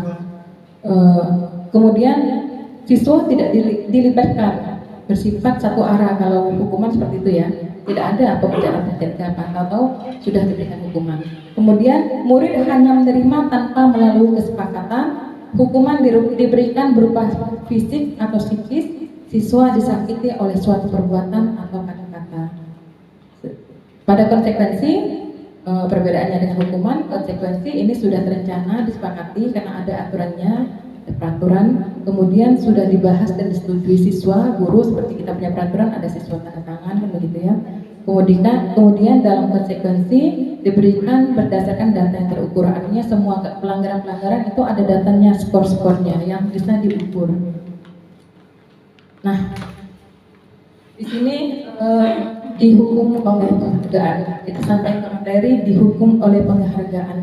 Kemudian siswa tidak dilibatkan, bersifat satu arah kalau hukuman seperti itu ya, tidak ada pembicaraan atau sudah diberikan hukuman. Kemudian murid hanya menerima tanpa melalui kesepakatan. Hukuman diberikan berupa fisik atau psikis, siswa disakiti oleh suatu perbuatan atau kata-kata. Pada konsekuensi, perbedaannya dengan hukuman, konsekuensi ini sudah terencana, disepakati karena ada aturannya, ada peraturan, kemudian sudah dibahas dan disetujui siswa, guru, seperti kita punya peraturan, ada siswa tanda tangan, kan begitu ya. Kemudian dalam konsekuensi diberikan berdasarkan data yang terukur, artinya semua pelanggaran-pelanggaran itu ada datanya, skor-skornya yang bisa diukur. Nah, di sini dihukum oleh penghargaan. Kita sampai ke materi dihukum oleh penghargaan.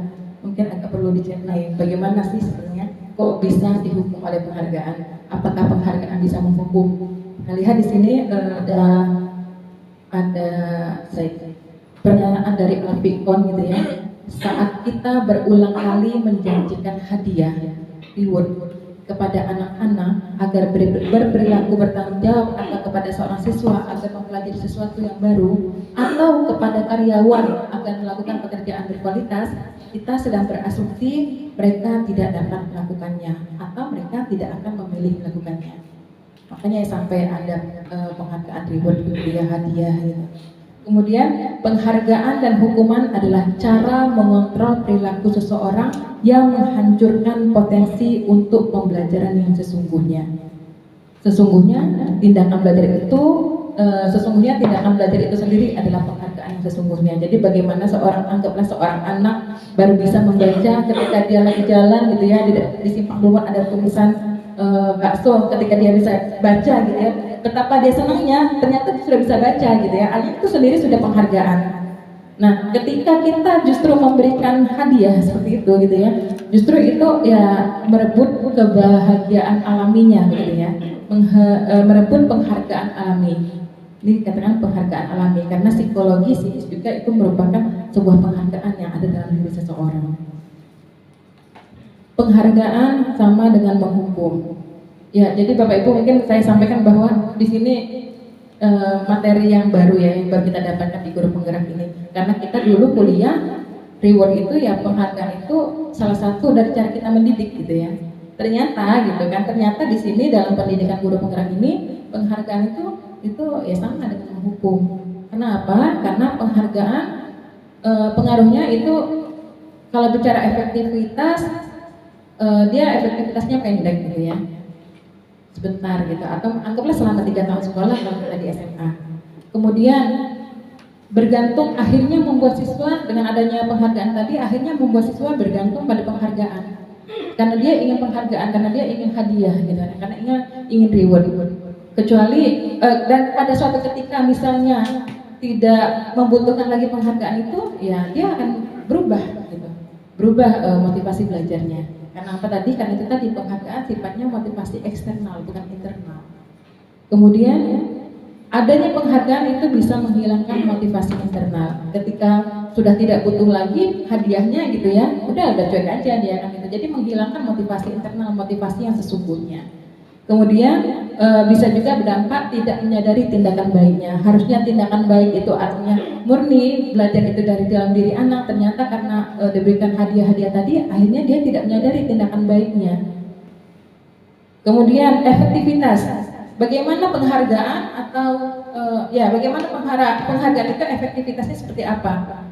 Mungkin agak perlu diceritakan bagaimana sih sebenarnya kok bisa dihukum oleh penghargaan? Apakah penghargaan bisa menghukum? Nah, lihat di sini ada pernyataan dari Alfikon gitu ya, saat kita berulang kali menjanjikan hadiah reward kepada anak-anak agar berperilaku bertanggung jawab, atau kepada seorang siswa agar mempelajari sesuatu yang baru, atau kepada karyawan agar melakukan pekerjaan berkualitas, kita sedang berasumsi mereka tidak dapat melakukannya atau mereka tidak akan memilih melakukannya. Makanya sampai ada penghargaan reward gitu ya, hadiah gitu. Kemudian penghargaan dan hukuman adalah cara mengontrol perilaku seseorang yang menghancurkan potensi untuk pembelajaran yang sesungguhnya. Sesungguhnya tindakan belajar itu sendiri adalah penghargaan yang sesungguhnya. Jadi bagaimana anggaplah seorang anak baru bisa membaca ketika dia lagi jalan gitu ya, di simpang luar ada tulisan bakso, ketika dia bisa baca gitu ya, betapa dia senangnya, ternyata dia sudah bisa baca gitu ya, itu sendiri sudah penghargaan. Nah, ketika kita justru memberikan hadiah seperti itu gitu ya, justru itu ya merebut kebahagiaan alaminya gitu ya, merebut penghargaan alami. Ini dikatakan penghargaan alami karena psikologi juga itu merupakan sebuah penghargaan yang ada dalam diri seseorang. Penghargaan sama dengan menghukum. Ya, jadi Bapak Ibu mungkin saya sampaikan bahwa di sini materi yang baru ya, yang baru kita dapatkan di guru penggerak ini. Karena kita dulu kuliah reward itu ya, penghargaan itu salah satu dari cara kita mendidik gitu ya. Ternyata di sini dalam pendidikan guru penggerak ini penghargaan itu ya sama dengan menghukum. Kenapa? Karena penghargaan pengaruhnya itu kalau bicara efektivitas dia efektivitasnya pendek gitu ya, sebentar gitu, atau anggaplah selama 3 tahun sekolah kalau kita di SMA. Kemudian bergantung, akhirnya membuat siswa dengan adanya penghargaan tadi, akhirnya membuat siswa bergantung pada penghargaan karena dia ingin penghargaan, karena dia ingin hadiah gitu, karena ingin reward. Kecuali dan pada suatu ketika misalnya tidak membutuhkan lagi penghargaan itu, ya dia akan berubah gitu, motivasi belajarnya. Karena apa tadi? Karena itu tadi penghargaan sifatnya motivasi eksternal, bukan internal. Kemudian adanya penghargaan itu bisa menghilangkan motivasi internal. Ketika sudah tidak butuh lagi hadiahnya gitu ya, udah cuek aja dia kan gitu. Jadi menghilangkan motivasi internal, motivasi yang sesungguhnya. Kemudian bisa juga berdampak tidak menyadari tindakan baiknya. Harusnya tindakan baik itu artinya murni belajar itu dari dalam diri anak. Ternyata karena diberikan hadiah-hadiah tadi, akhirnya dia tidak menyadari tindakan baiknya. Kemudian efektivitas. Bagaimana penghargaan atau bagaimana penghargaan itu efektivitasnya seperti apa?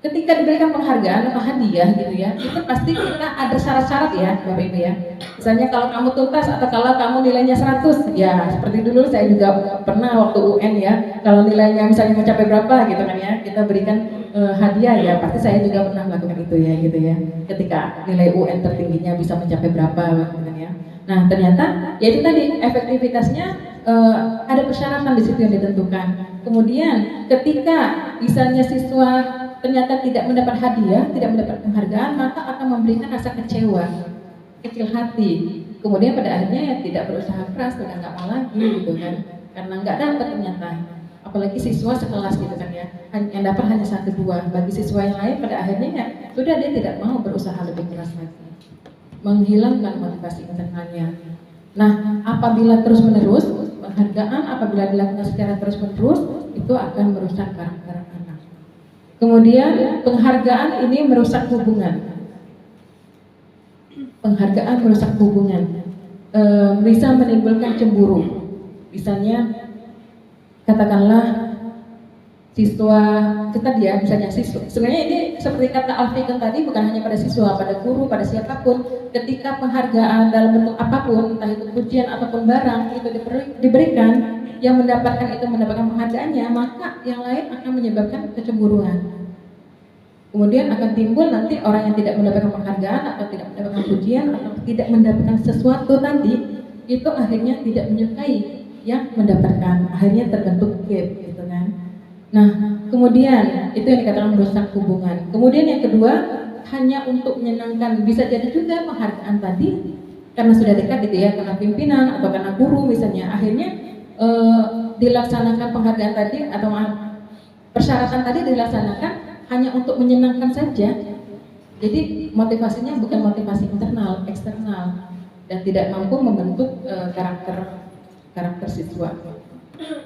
Ketika diberikan penghargaan atau hadiah gitu ya, itu pasti kita ada syarat-syarat ya Bapak Ibu ya. Misalnya kalau kamu tuntas atau kalau kamu nilainya 100, ya seperti dulu saya juga pernah waktu UN ya, kalau nilainya misalnya mencapai berapa gitu kan ya, kita berikan hadiah ya, pasti saya juga pernah melakukan itu ya gitu ya. Ketika nilai UN tertingginya bisa mencapai berapa gitu kan ya. Nah ternyata ya itu tadi efektivitasnya ada persyaratan di situ yang ditentukan. Kemudian ketika misalnya siswa ternyata tidak mendapat hadiah, tidak mendapat penghargaan, maka akan memberikan rasa kecewa, kecil hati. Kemudian pada akhirnya ya tidak berusaha keras, sudah nggak mau lagi gitu kan, karena nggak dapat ternyata. Apalagi siswa sekelas gitu kan ya, yang dapat hanya 1-2. Bagi siswa yang lain pada akhirnya ya sudah dia tidak mau berusaha lebih keras lagi, menghilangkan motivasi internalnya. Nah, apabila terus-menerus penghargaan, apabila dilakukan secara terus-menerus, itu akan merusak karakter anak. Kemudian penghargaan ini merusak hubungan. Penghargaan merusak hubungan, bisa menimbulkan cemburu. Misalnya, katakanlah siswa kita dia misalnya siswa. Sebenarnya ini seperti kata Alfikon tadi, bukan hanya pada siswa, pada guru, pada siapapun. Ketika penghargaan dalam bentuk apapun, entah itu pujian ataupun barang itu diberikan, yang mendapatkan penghargaannya, maka yang lain akan menyebabkan kecemburuan. Kemudian akan timbul nanti orang yang tidak mendapatkan penghargaan atau tidak mendapatkan pujian atau tidak mendapatkan sesuatu tadi, itu akhirnya tidak menyukai yang mendapatkan, akhirnya terbentuk gap gitu kan. Nah, kemudian itu yang dikatakan merusak hubungan. Kemudian yang kedua, hanya untuk menyenangkan, bisa jadi juga penghargaan tadi karena sudah dekat gitu ya, karena pimpinan atau karena guru misalnya, akhirnya dilaksanakan penghargaan tadi atau persyaratan tadi dilaksanakan hanya untuk menyenangkan saja. Jadi motivasinya bukan motivasi internal, eksternal, dan tidak mampu membentuk karakter siswa.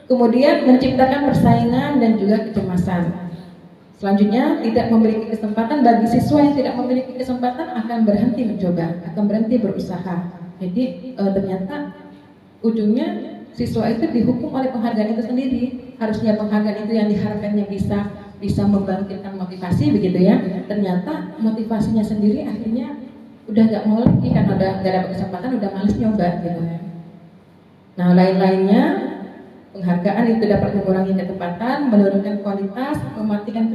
Kemudian menciptakan persaingan dan juga kecemasan. Selanjutnya, tidak memiliki kesempatan. Bagi siswa yang tidak memiliki kesempatan akan berhenti mencoba, akan berhenti berusaha. Jadi ternyata ujungnya siswa itu dihukum oleh penghargaan itu sendiri. Harusnya penghargaan itu yang diharapkannya bisa membangkitkan motivasi, begitu ya. Ternyata motivasinya sendiri akhirnya udah nggak mau lagi karena udah nggak dapat kesempatan, udah males nyoba gitu ya. Nah, lain-lainnya, penghargaan itu dapat mengurangi ketepatan, menurunkan kualitas, mematikan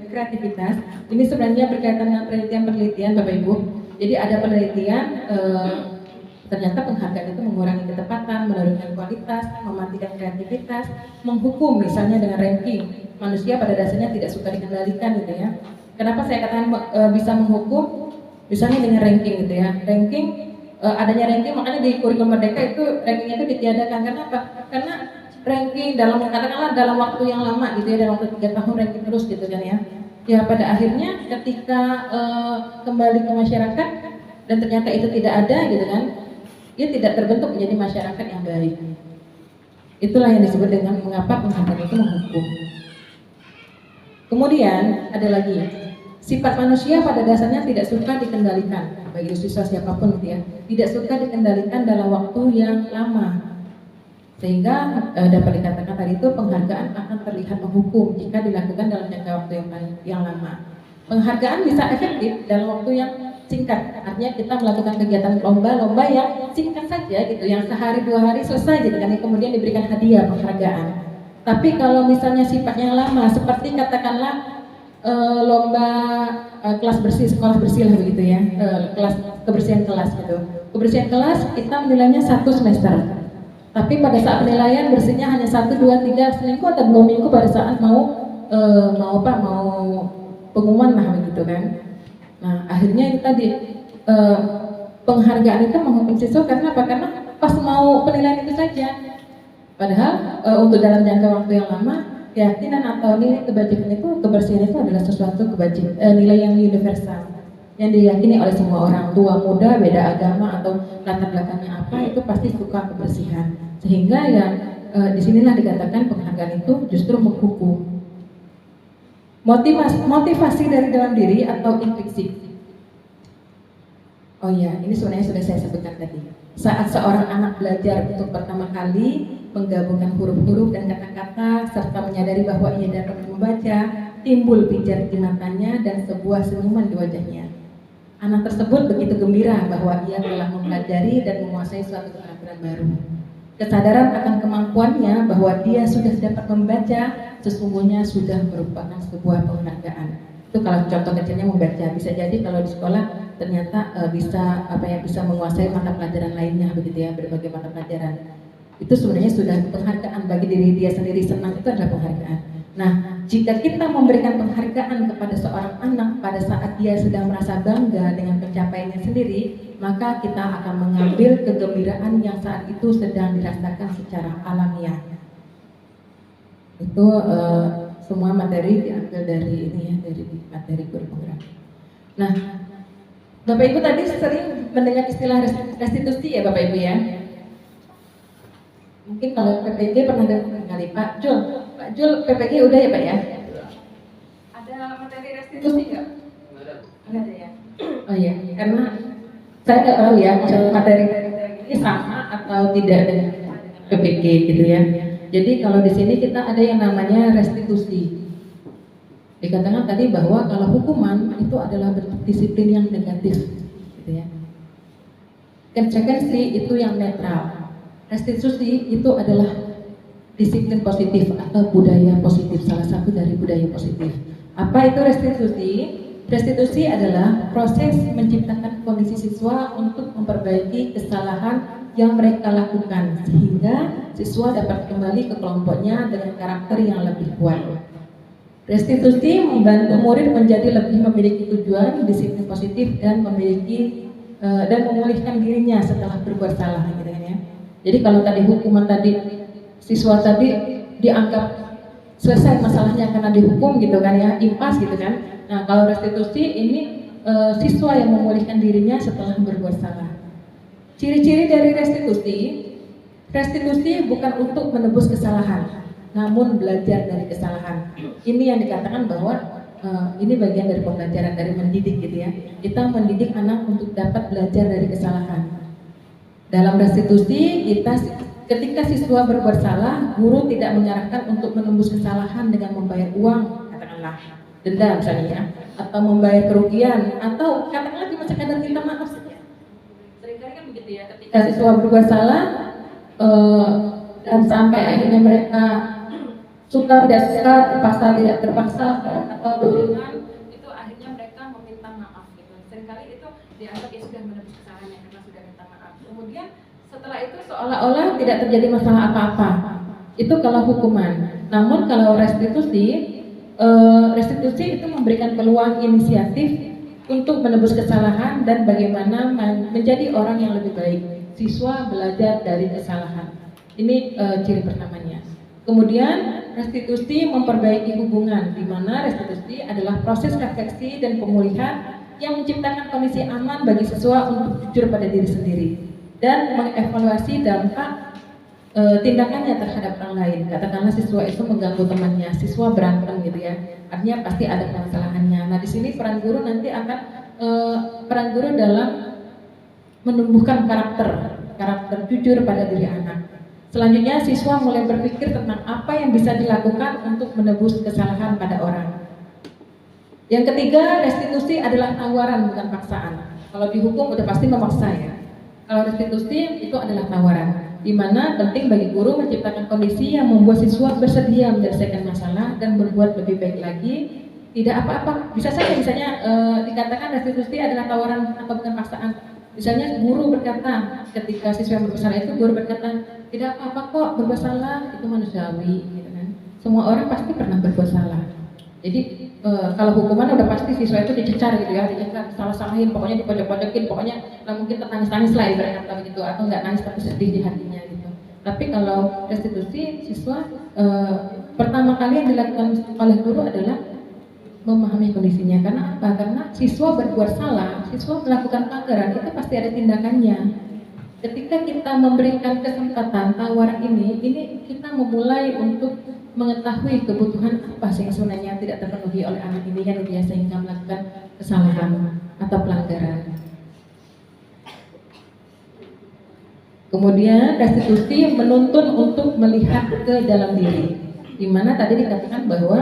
kreativitas. Ini sebenarnya berkaitan dengan penelitian Bapak Ibu. Jadi ada penelitian ternyata penghargaan itu mengurangi ketepatan, menurunkan kualitas, mematikan kreativitas, menghukum misalnya dengan ranking. Manusia pada dasarnya tidak suka dikendalikan gitu ya. Kenapa saya katakan bisa menghukum? Misalnya dengan ranking gitu ya. Ranking, adanya ranking, makanya di kurikulum Merdeka itu rankingnya itu ditiadakan. Karena apa? Karena ranking katakanlah dalam waktu yang lama gitu ya, dalam waktu 3 tahun ranking terus gitu kan ya. Ya pada akhirnya ketika kembali ke masyarakat dan ternyata itu tidak ada gitu kan, dia tidak terbentuk menjadi masyarakat yang baik. Itulah yang disebut dengan mengapa penghargaan itu menghukum. Kemudian ada lagi, sifat manusia pada dasarnya tidak suka dikendalikan. Bagi siswa siapapun gitu ya, tidak suka dikendalikan dalam waktu yang lama. Sehingga dapat dikatakan tadi itu penghargaan akan terlihat menghukum jika dilakukan dalam jangka waktu yang lama. Penghargaan bisa efektif dalam waktu yang singkat, artinya kita melakukan kegiatan lomba yang singkat saja gitu, yang sehari 2 hari selesai gitu kan, kemudian diberikan hadiah penghargaan. Tapi kalau misalnya sifatnya lama, seperti katakanlah lomba kelas bersih, sekolah bersih lah begitu ya, kelas kebersihan kelas gitu. Kebersihan kelas kita menilainya 1 semester. Tapi pada saat penilaian bersihnya hanya 1, 2, 3 seminggu atau 2 minggu pada saat mau pengumuman lah begitu kan. Nah akhirnya kita penghargaan itu menghukum siswa karena apa? Karena pas mau penilaian itu saja. Padahal untuk dalam jangka waktu yang lama, keyakinan atau nilai kebajikan itu, kebersihan itu adalah sesuatu nilai yang universal, yang diyakini oleh semua orang, tua muda, beda agama atau latar belakangnya apa, itu pasti suka kebersihan. Sehingga ya disinilah dikatakan penghargaan itu justru menghukum. Motivasi dari dalam diri atau intrinsik. Oh iya, ini sebenarnya sudah saya sebutkan tadi. Saat seorang anak belajar untuk pertama kali menggabungkan huruf-huruf dan kata-kata serta menyadari bahwa ia dapat membaca, timbul pijar di matanya dan sebuah senyuman di wajahnya. Anak tersebut begitu gembira bahwa ia telah mempelajari dan menguasai suatu keterampilan baru. Kesadaran akan kemampuannya bahwa dia sudah dapat membaca sesungguhnya sudah merupakan sebuah penghargaan. Itu kalau contoh kecilnya membaca. Bisa jadi kalau di sekolah ternyata bisa menguasai mata pelajaran lainnya begitu ya, berbagai mata pelajaran. Itu sebenarnya sudah penghargaan bagi diri dia sendiri, senang itu adalah penghargaan. Nah, jika kita memberikan penghargaan kepada seorang anak pada saat dia sedang merasa bangga dengan pencapaiannya sendiri, maka kita akan mengambil kegembiraan yang saat itu sedang dirasakan secara alamiah. Itu semua materi diambil dari ini ya, dari materi kurikulum. Nah, Bapak Ibu tadi sering mendengar istilah restitusi ya Bapak Ibu ya. Mungkin kalau PPG pernah dengar kali Pak Jul PPG udah ya Pak ya? Ada materi restitusi nggak? Nggak ada ya? Oh iya, karena saya nggak tahu ya materi ini sama atau tidak dengan PPG gitu ya. Jadi kalau di sini kita ada yang namanya restitusi. Dikatakan tadi bahwa kalau hukuman itu adalah bentuk disiplin yang negatif, gitu ya. Konsekuensi itu yang netral. Restitusi itu adalah disiplin positif atau budaya positif, salah satu dari budaya positif. Apa itu restitusi? Restitusi adalah proses menciptakan kondisi siswa untuk memperbaiki kesalahan yang mereka lakukan sehingga siswa dapat kembali ke kelompoknya dengan karakter yang lebih kuat. Restitusi membantu murid menjadi lebih memiliki tujuan, disiplin positif dan memulihkan dirinya setelah berbuat salah gitu kan ya. Jadi kalau tadi hukuman tadi siswa tadi dianggap selesai masalahnya karena dihukum gitu kan ya, impas gitu kan. Nah kalau restitusi ini siswa yang memulihkan dirinya setelah berbuat salah. Ciri-ciri dari restitusi bukan untuk menebus kesalahan, namun belajar dari kesalahan. Ini yang dikatakan bahwa ini bagian dari pembelajaran, dari mendidik gitu ya. Kita mendidik anak untuk dapat belajar dari kesalahan. Dalam restitusi, ketika siswa berbuat salah, guru tidak menyarankan untuk menembus kesalahan dengan membayar uang, katakanlah denda misalnya ya, atau membayar kerugian, atau katakanlah cuma sekadar minta maaf saja. Seringkali kan begitu ya, ketika siswa berbuat salah dan sampai akhirnya mereka suka tidak suka, terpaksa tidak terpaksa atau dengan itu akhirnya mereka meminta maaf gitu. Seringkali itu dianggap ya sudah menebus kesalahannya karena sudah minta maaf. Kemudian setelah itu seolah-olah tidak terjadi masalah apa-apa. Itu kalau hukuman. Namun kalau restitusi itu memberikan peluang inisiatif untuk menebus kesalahan dan bagaimana menjadi orang yang lebih baik. Siswa belajar dari kesalahan. Ini ciri pertamanya. Kemudian restitusi memperbaiki hubungan, di mana restitusi adalah proses refleksi dan pemulihan yang menciptakan kondisi aman bagi siswa untuk jujur pada diri sendiri dan mengevaluasi dampak tindakannya terhadap orang lain. Katakanlah siswa itu mengganggu temannya, siswa berantem gitu ya, artinya pasti ada permasalahannya. Nah di sini peran guru nanti akan peran guru dalam menumbuhkan karakter jujur pada diri anak. Selanjutnya siswa mulai berpikir tentang apa yang bisa dilakukan untuk menebus kesalahan pada orang. Yang ketiga, restitusi adalah tawaran bukan paksaan. Kalau dihukum udah pasti memaksa ya. Kalau restitusi itu adalah tawaran, di mana penting bagi guru menciptakan kondisi yang membuat siswa bersedia menyelesaikan masalah dan berbuat lebih baik lagi. Tidak apa-apa, bisa saja misalnya dikatakan restitusi adalah tawaran atau bukan paksaan. Misalnya guru berkata, ketika siswa yang berbuat salah itu guru berkata, tidak apa-apa kok berbuat salah, itu manusiawi gitu kan. Semua orang pasti pernah berbuat salah. Jadi kalau hukuman udah pasti siswa itu dicecar gitu ya, dicecar, salah-salahin, pokoknya dipojok-pojokin, pokoknya mungkin tertangis-tangis lah ibaratnya begitu, atau nggak nangis tapi sedih di hatinya gitu. Tapi kalau restitusi, siswa pertama kali yang dilakukan oleh guru adalah memahami kondisinya. Karena apa? Karena siswa berbuat salah, siswa melakukan pelanggaran, itu pasti ada tindakannya. Ketika kita memberikan kesempatan tawaran ini kita memulai untuk mengetahui kebutuhan apa sih yang sebenarnya tidak terpenuhi oleh anak ini kan dia sehingga melakukan kesalahan atau pelanggaran. Kemudian restitusi menuntun untuk melihat ke dalam diri, di mana tadi dikatakan bahwa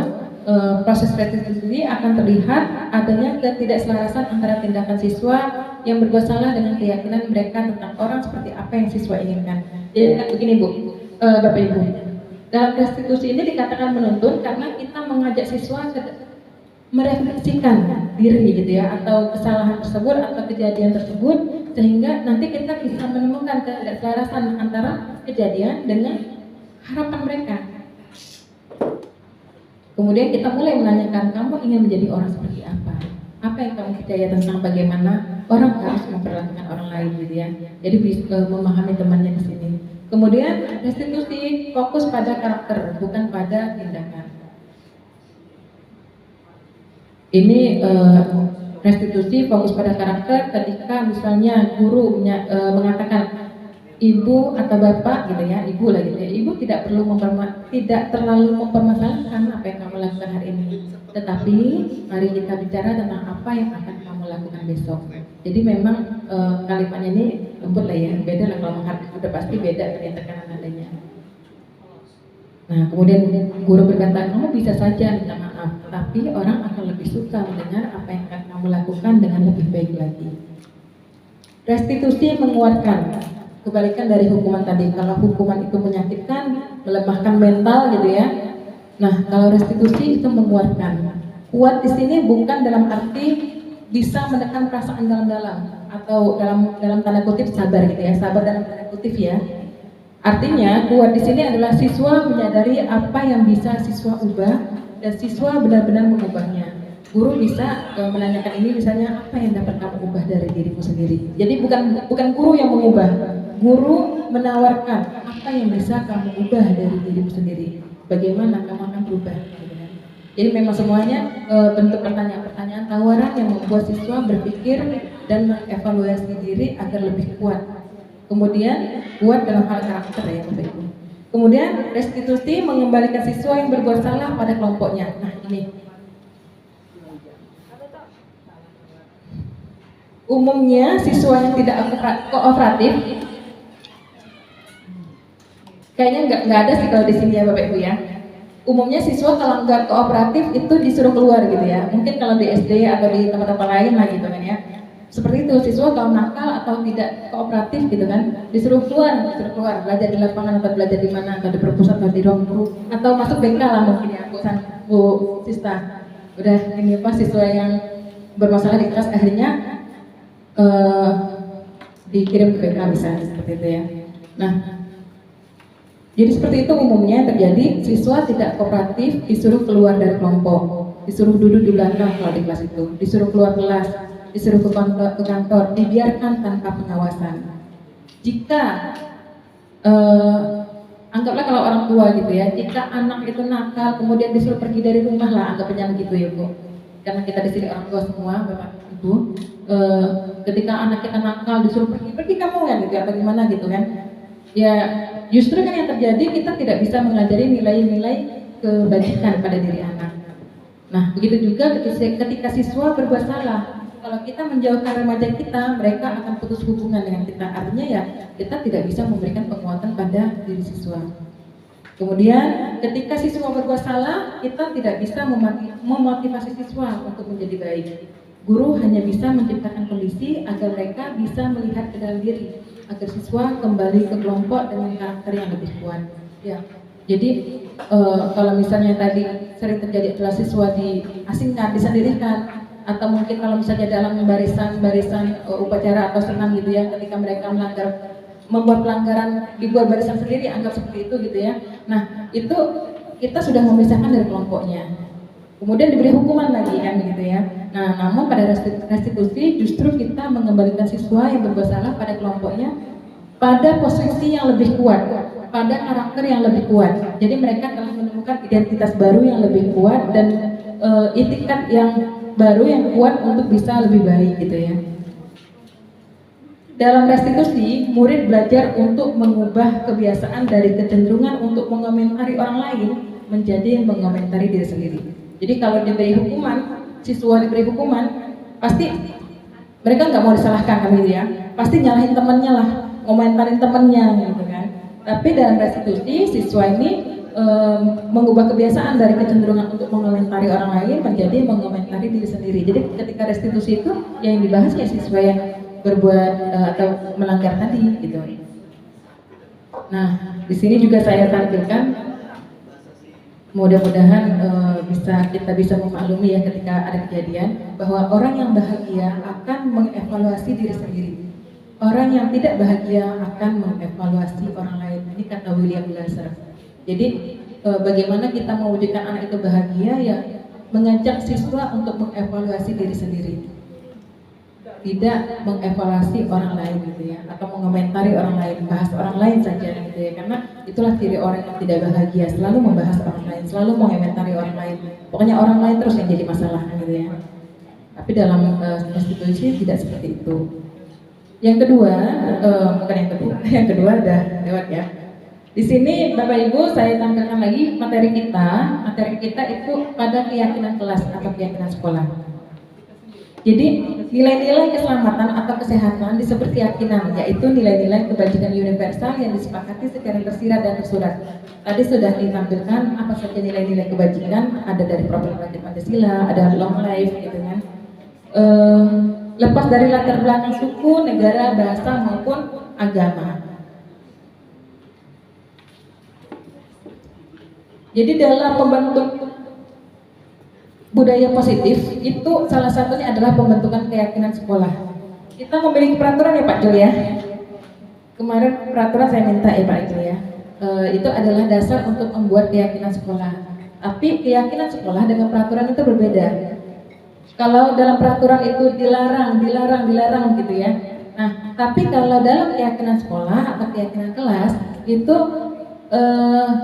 proses restitusi akan terlihat adanya ketidakselarasan antara tindakan siswa yang berbuat salah dengan keyakinan mereka tentang orang seperti apa yang siswa inginkan. Jadi begini Bu, Bapak Ibu, dalam restitusi ini dikatakan menuntun karena kita mengajak siswa merefleksikan diri gitu ya, atau kesalahan tersebut atau kejadian tersebut, sehingga nanti kita bisa menemukan ketidakselarasan antara kejadian dengan harapan mereka. Kemudian kita mulai menanyakan, kamu ingin menjadi orang seperti apa? Apa yang kamu percaya tentang bagaimana orang harus memperlakukan orang lain gitu ya. Jadi bisa memahami temannya di sini. Kemudian restitusi fokus pada karakter, bukan pada tindakan. Ini restitusi fokus pada karakter ketika misalnya guru mengatakan ibu atau bapak gitu ya, ibu lah gitu ya, ibu tidak perlu tidak terlalu mempermasalahkan apa yang kamu lakukan hari ini, tetapi mari kita bicara tentang apa yang akan kamu lakukan besok. Jadi memang kalimatnya ini lembut lah ya, beda lah kalau menghargai, udah pasti beda dari tekanan nadanya. Nah kemudian guru berkata, kamu bisa saja minta maaf, tapi orang akan lebih suka mendengar apa yang akan kamu lakukan dengan lebih baik lagi. Restitusi menguatkan, kebalikan dari hukuman tadi. Kalau hukuman itu menyakitkan, melemahkan mental gitu ya. Nah, kalau restitusi itu menguatkan. Kuat di sini bukan dalam arti bisa menekan perasaan dalam-dalam atau dalam tanda kutip sabar gitu ya. Sabar dalam tanda kutip ya. Artinya kuat di sini adalah siswa menyadari apa yang bisa siswa ubah dan siswa benar-benar mengubahnya. Guru bisa menanyakan ini misalnya, apa yang dapat kamu ubah dari dirimu sendiri. Jadi bukan guru yang mengubah, guru menawarkan apa yang bisa kamu ubah dari dirimu sendiri, bagaimana kamu akan berubah. Jadi memang semuanya bentuk pertanyaan-pertanyaan tawaran yang membuat siswa berpikir dan mengevaluasi diri agar lebih kuat. Kemudian kuat dalam hal karakter ya Bapak Ibu. Kemudian restitusi mengembalikan siswa yang berbuat salah pada kelompoknya. Nah ini umumnya siswa yang tidak kooperatif, kayaknya nggak ada sih kalau di sini ya Bapak Ibu ya. Umumnya siswa kalau nggak kooperatif itu disuruh keluar gitu ya. Mungkin kalau di SD atau di tempat-tempat lain lah gitu kan ya. Seperti itu, siswa kalau nakal atau tidak kooperatif gitu kan, disuruh keluar, belajar di lapangan atau belajar di mana, atau di perpusat atau di ruang guru, atau masuk BK lah mungkin ya, Bu Sista. Udah ini apa siswa yang bermasalah di kelas akhirnya dikirim ke BK misalnya seperti itu ya. Nah, jadi seperti itu umumnya terjadi, siswa tidak kooperatif disuruh keluar dari kelompok, disuruh duduk di belakang kalau di kelas itu, disuruh keluar kelas, disuruh ke kantor, dibiarkan tanpa pengawasan. Jika anggaplah kalau orang tua gitu ya, jika anak itu nakal kemudian disuruh pergi dari rumah lah, anggapnya begitu ya Bu. Karena kita di sini orang tua semua, Bapak Ibu, ketika anak kita nakal disuruh pergi kamu kan gitu atau gimana gitu kan. Ya justru kan yang terjadi kita tidak bisa mengajari nilai-nilai kebajikan pada diri anak. Nah begitu juga ketika siswa berbuat salah, kalau kita menjauhkan remaja kita, mereka akan putus hubungan dengan kita. Artinya ya kita tidak bisa memberikan penguatan pada diri siswa. Kemudian ketika siswa berbuat salah, kita tidak bisa memotivasi siswa untuk menjadi baik. Guru hanya bisa menciptakan kondisi agar mereka bisa melihat ke dalam diri, agar siswa kembali ke kelompok dengan karakter yang lebih kuat. Ya, jadi kalau misalnya tadi sering terjadi adalah siswa diasingkan, disendirikan, atau mungkin kalau misalnya dalam barisan upacara atau senam gitu ya, ketika mereka membuat pelanggaran dibuat barisan sendiri, anggap seperti itu gitu ya. Nah itu kita sudah memisahkan dari kelompoknya, kemudian diberi hukuman lagi kan begitu ya. Nah namun pada restitusi justru kita mengembalikan siswa yang berbuat salah pada kelompoknya pada posisi yang lebih kuat, pada karakter yang lebih kuat. Jadi mereka telah menemukan identitas baru yang lebih kuat dan itikat yang baru yang kuat untuk bisa lebih baik gitu ya. Dalam restitusi, murid belajar untuk mengubah kebiasaan dari kecenderungan untuk mengomentari orang lain menjadi mengomentari diri sendiri. Jadi kalau diberi hukuman, siswa diberi hukuman, pasti mereka nggak mau disalahkan kan gitu ya. Pasti nyalahin temennya lah, ngomentarin temennya gitu kan. Tapi dalam restitusi, siswa ini mengubah kebiasaan dari kecenderungan untuk mengomentari orang lain menjadi mengomentari diri sendiri. Jadi ketika restitusi itu yang dibahas ya siswa yang berbuat atau melanggar tadi gitu. Nah, di sini juga saya tampilkan, mudah-mudahan kita bisa memaklumi ya ketika ada kejadian bahwa orang yang bahagia akan mengevaluasi diri sendiri. Orang yang tidak bahagia akan mengevaluasi orang lain. Ini kata William Glasser. Jadi bagaimana kita mewujudkan anak itu bahagia ya mengajak siswa untuk mengevaluasi diri sendiri, tidak mengevaluasi orang lain gitu ya, atau mengomentari orang lain, bahas orang lain saja gitu ya, karena itulah ciri orang yang tidak bahagia, selalu membahas orang lain, selalu mengomentari orang lain, pokoknya orang lain terus yang jadi masalah gitu ya. Tapi dalam restitusi tidak seperti itu. Yang kedua, yang kedua udah lewat ya. Di sini Bapak Ibu saya tampilkan lagi materi kita itu pada keyakinan kelas atau keyakinan sekolah. Jadi nilai-nilai keselamatan atau kesehatan disebut keyakinan, yaitu nilai-nilai kebajikan universal yang disepakati secara tersirat dan tersurat. Tadi sudah ditampilkan apa saja nilai-nilai kebajikan, ada dari Proklamasi Pancasila, ada long life gitu kan. Lepas dari latar belakang suku, negara, bahasa maupun agama. Jadi dalam membentuk budaya positif itu salah satunya adalah pembentukan keyakinan sekolah. Kita memiliki peraturan ya Pak Jul ya. Kemarin peraturan saya minta ya Pak Jul ya. Itu adalah dasar untuk membuat keyakinan sekolah. Tapi keyakinan sekolah dengan peraturan itu berbeda. Kalau dalam peraturan itu dilarang gitu ya. Nah, tapi kalau dalam keyakinan sekolah atau keyakinan kelas itu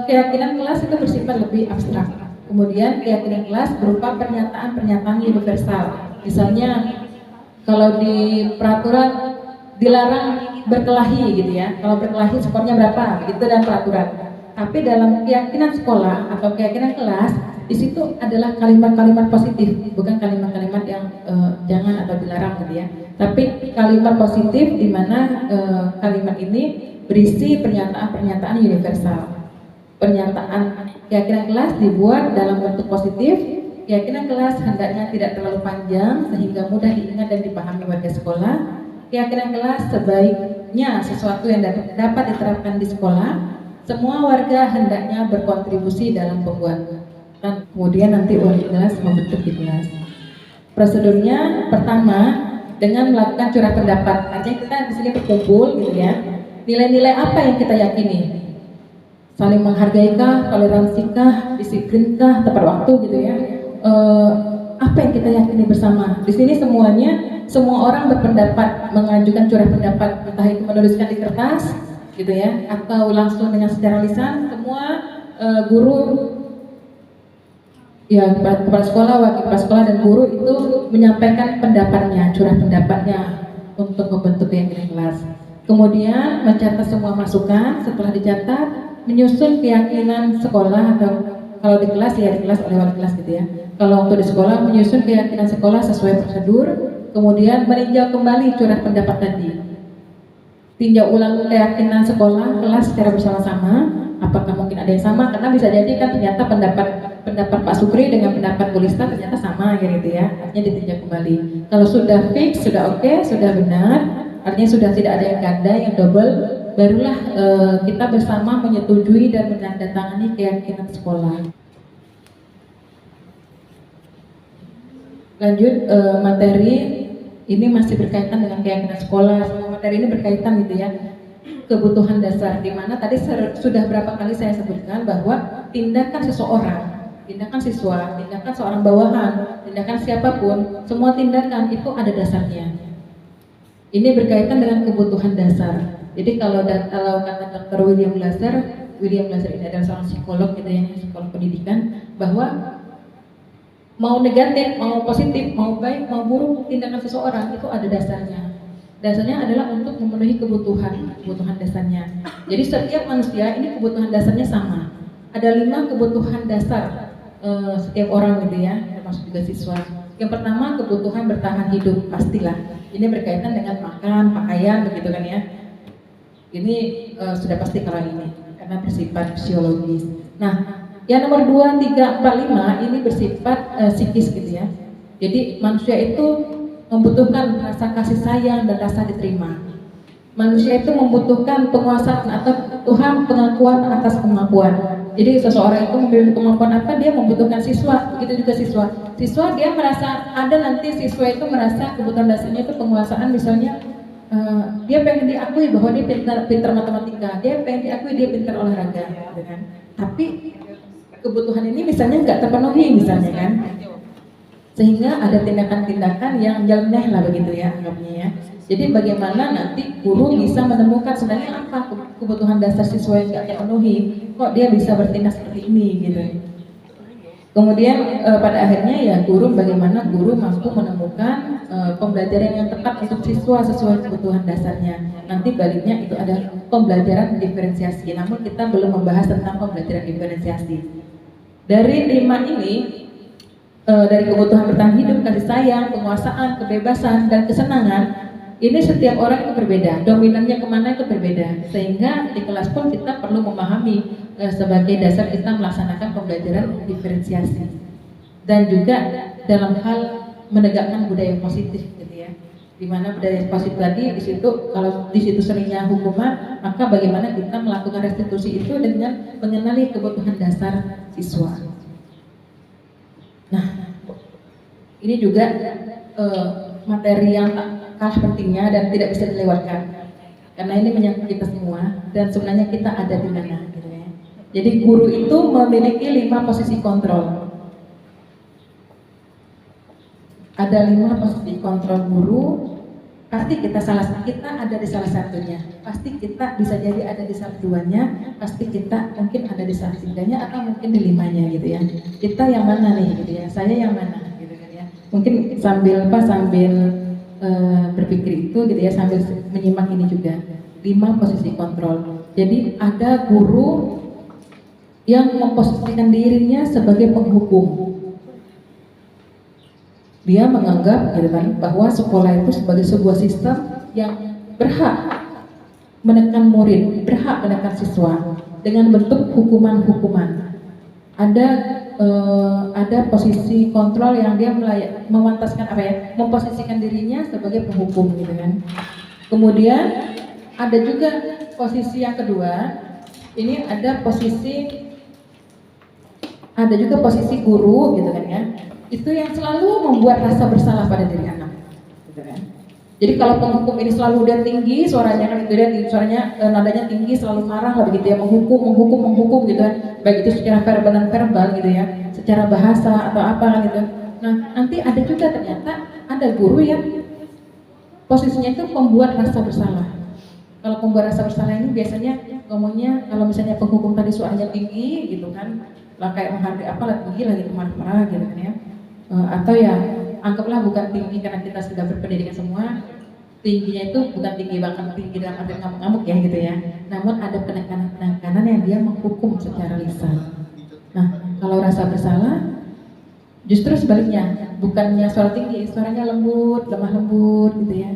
keyakinan kelas itu bersifat lebih abstrak. Kemudian keyakinan kelas berupa pernyataan-pernyataan universal. Misalnya kalau di peraturan dilarang berkelahi gitu ya. Kalau berkelahi skornya berapa? Begitu dalam peraturan. Tapi dalam keyakinan sekolah atau keyakinan kelas di situ adalah kalimat-kalimat positif, bukan kalimat-kalimat yang jangan atau dilarang gitu ya. Tapi kalimat positif di mana kalimat ini berisi pernyataan-pernyataan universal. Pernyataan keyakinan kelas dibuat dalam bentuk positif. Keyakinan kelas hendaknya tidak terlalu panjang sehingga mudah diingat dan dipahami warga sekolah. Keyakinan kelas sebaiknya sesuatu yang dapat diterapkan di sekolah. Semua warga hendaknya berkontribusi dalam pembuatan. Kemudian nanti wali kelas membentuk di kelas. Prosedurnya pertama dengan melakukan curah pendapat. Artinya kita di sini berkumpul gitu ya. Nilai-nilai apa yang kita yakini? Saling menghargaikah, toleransikah, disiplinkah, tepat waktu gitu ya. Apa yang kita yakini bersama? Di sini semua orang berpendapat, mengajukan curah pendapat, entah itu menuliskan di kertas gitu ya, atau langsung dengan secara lisan. Semua guru, ya kepala sekolah, wakil kepala sekolah dan guru itu menyampaikan pendapatnya, curah pendapatnya untuk membentuk keyakinan kelas. Kemudian mencatat semua masukan. Setelah dicatat, menyusun keyakinan sekolah, atau kalau di kelas ya di kelas oleh wali kelas gitu ya. Kalau untuk di sekolah, menyusun keyakinan sekolah sesuai prosedur. Kemudian meninjau kembali curah pendapat tadi. Tinjau ulang keyakinan sekolah kelas secara bersama-sama. Apakah mungkin ada yang sama? Karena bisa jadi kan ternyata pendapat Pak Sukri dengan pendapat Bu Lista ternyata sama gitu ya. Artinya ditinjau kembali. Kalau sudah fix, sudah oke, sudah benar, artinya sudah tidak ada yang ganda, yang double, barulah kita bersama menyetujui dan menandatangani keyakinan sekolah. Lanjut materi ini masih berkaitan dengan keyakinan sekolah. Semua materi ini berkaitan gitu ya. Kebutuhan dasar, di mana tadi sudah berapa kali saya sebutkan bahwa tindakan seseorang, tindakan siswa, tindakan seorang bawahan, tindakan siapapun, semua tindakan itu ada dasarnya. Ini berkaitan dengan kebutuhan dasar. Jadi kalau kata Dr. William Glasser ini adalah seorang psikolog gitu ya, psikolog pendidikan, bahwa mau negatif, mau positif, mau baik, mau buruk, tindakan seseorang itu ada dasarnya. Dasarnya adalah untuk memenuhi kebutuhan dasarnya. Jadi setiap manusia ini kebutuhan dasarnya sama. Ada 5 kebutuhan dasar setiap orang gitu ya, termasuk juga siswa. Yang pertama kebutuhan bertahan hidup, pastilah. Ini berkaitan dengan makan, pakaian, begitu kan ya. Ini sudah pasti kalau ini, karena bersifat fisiologis. Nah, yang nomor 2, 3, 4, 5 ini bersifat psikis gitu ya. Jadi manusia itu membutuhkan rasa kasih sayang dan rasa diterima. Manusia itu membutuhkan penguasaan atau Tuhan pengakuan atas kemampuan. Jadi seseorang itu memiliki kemampuan apa, dia membutuhkan siswa. Begitu juga siswa. Siswa dia merasa ada nanti siswa itu merasa kebutuhan dasarnya itu penguasaan, misalnya dia pengen diakui bahwa dia pintar matematika, dia pengen diakui dia pintar olahraga, gitu kan. Tapi kebutuhan ini misalnya nggak terpenuhi misalnya kan. Sehingga ada tindakan-tindakan yang nyeleneh lah begitu ya anggapnya ya. Jadi bagaimana nanti guru bisa menemukan sebenarnya apa kebutuhan dasar siswa yang tidak terpenuhi, kok dia bisa bertindak seperti ini gitu. Kemudian pada akhirnya ya bagaimana guru mampu menemukan pembelajaran yang tepat untuk siswa sesuai kebutuhan dasarnya. Nanti baliknya itu ada pembelajaran diferensiasi. Namun kita belum membahas tentang pembelajaran diferensiasi. Dari 5 ini, dari kebutuhan bertahan hidup, kasih sayang, penguasaan, kebebasan, dan kesenangan, ini setiap orang itu berbeda, dominannya kemana itu berbeda. Sehingga di kelas pun kita perlu memahami sebagai dasar kita melaksanakan pembelajaran diferensiasi. Dan juga dalam hal menegakkan budaya positif gitu ya. Di mana budaya positif tadi di situ, kalau di situ seringnya hukuman, maka bagaimana kita melakukan restitusi itu dengan mengenali kebutuhan dasar siswa. Nah, ini juga materi yang tak kalah pentingnya dan tidak bisa dilewatkan, karena ini menyangkut kita semua dan sebenarnya kita ada di mana gitu ya. Jadi guru itu memiliki 5 posisi kontrol. Ada 5 posisi kontrol guru pasti kita ada di salah satunya, pasti kita bisa jadi ada di salah duanya, pasti kita mungkin ada di salah tiganya atau mungkin di limanya gitu ya. Kita yang mana nih gitu ya, saya yang mana gitu kan ya. Mungkin sambil berpikir itu gitu ya, sambil menyimak ini juga 5 posisi kontrol. Jadi ada guru yang memposisikan dirinya sebagai penghukum. Dia menganggap gitu kan bahwa sekolah itu sebagai sebuah sistem yang berhak menekan murid, berhak menekan siswa dengan bentuk hukuman-hukuman. Ada posisi kontrol yang dia memantaskan memposisikan dirinya sebagai penghukum gitu kan. Kemudian ada juga posisi yang kedua, ini ada juga posisi guru gitu kan ya. Itu yang selalu membuat rasa bersalah pada diri anak gitu kan. Jadi kalau penghukum ini selalu dia tinggi suaranya kan, itu dia suaranya nadanya tinggi, selalu marah lah begitu ya, menghukum gitu kan, baik itu secara verbal gitu ya, secara bahasa atau apa kan gitu. Nah nanti ada juga ternyata ada guru yang posisinya itu membuat rasa bersalah. Kalau pembuat rasa bersalah ini biasanya ngomongnya, kalau misalnya penghukum tadi suaranya tinggi gitu kan, lah kayak menghargai apalah tinggi lagi marah-marah gitu kan ya. Atau ya anggaplah bukan tinggi karena kita sudah berpendidikan semua, tingginya itu bukan tinggi bahkan tinggi dalam arti ngamuk-ngamuk ya gitu ya, namun ada penekanan yang dia menghukum secara lisan. Nah kalau rasa bersalah justru sebaliknya, bukannya suara tinggi, suaranya lembut, lemah lembut gitu ya,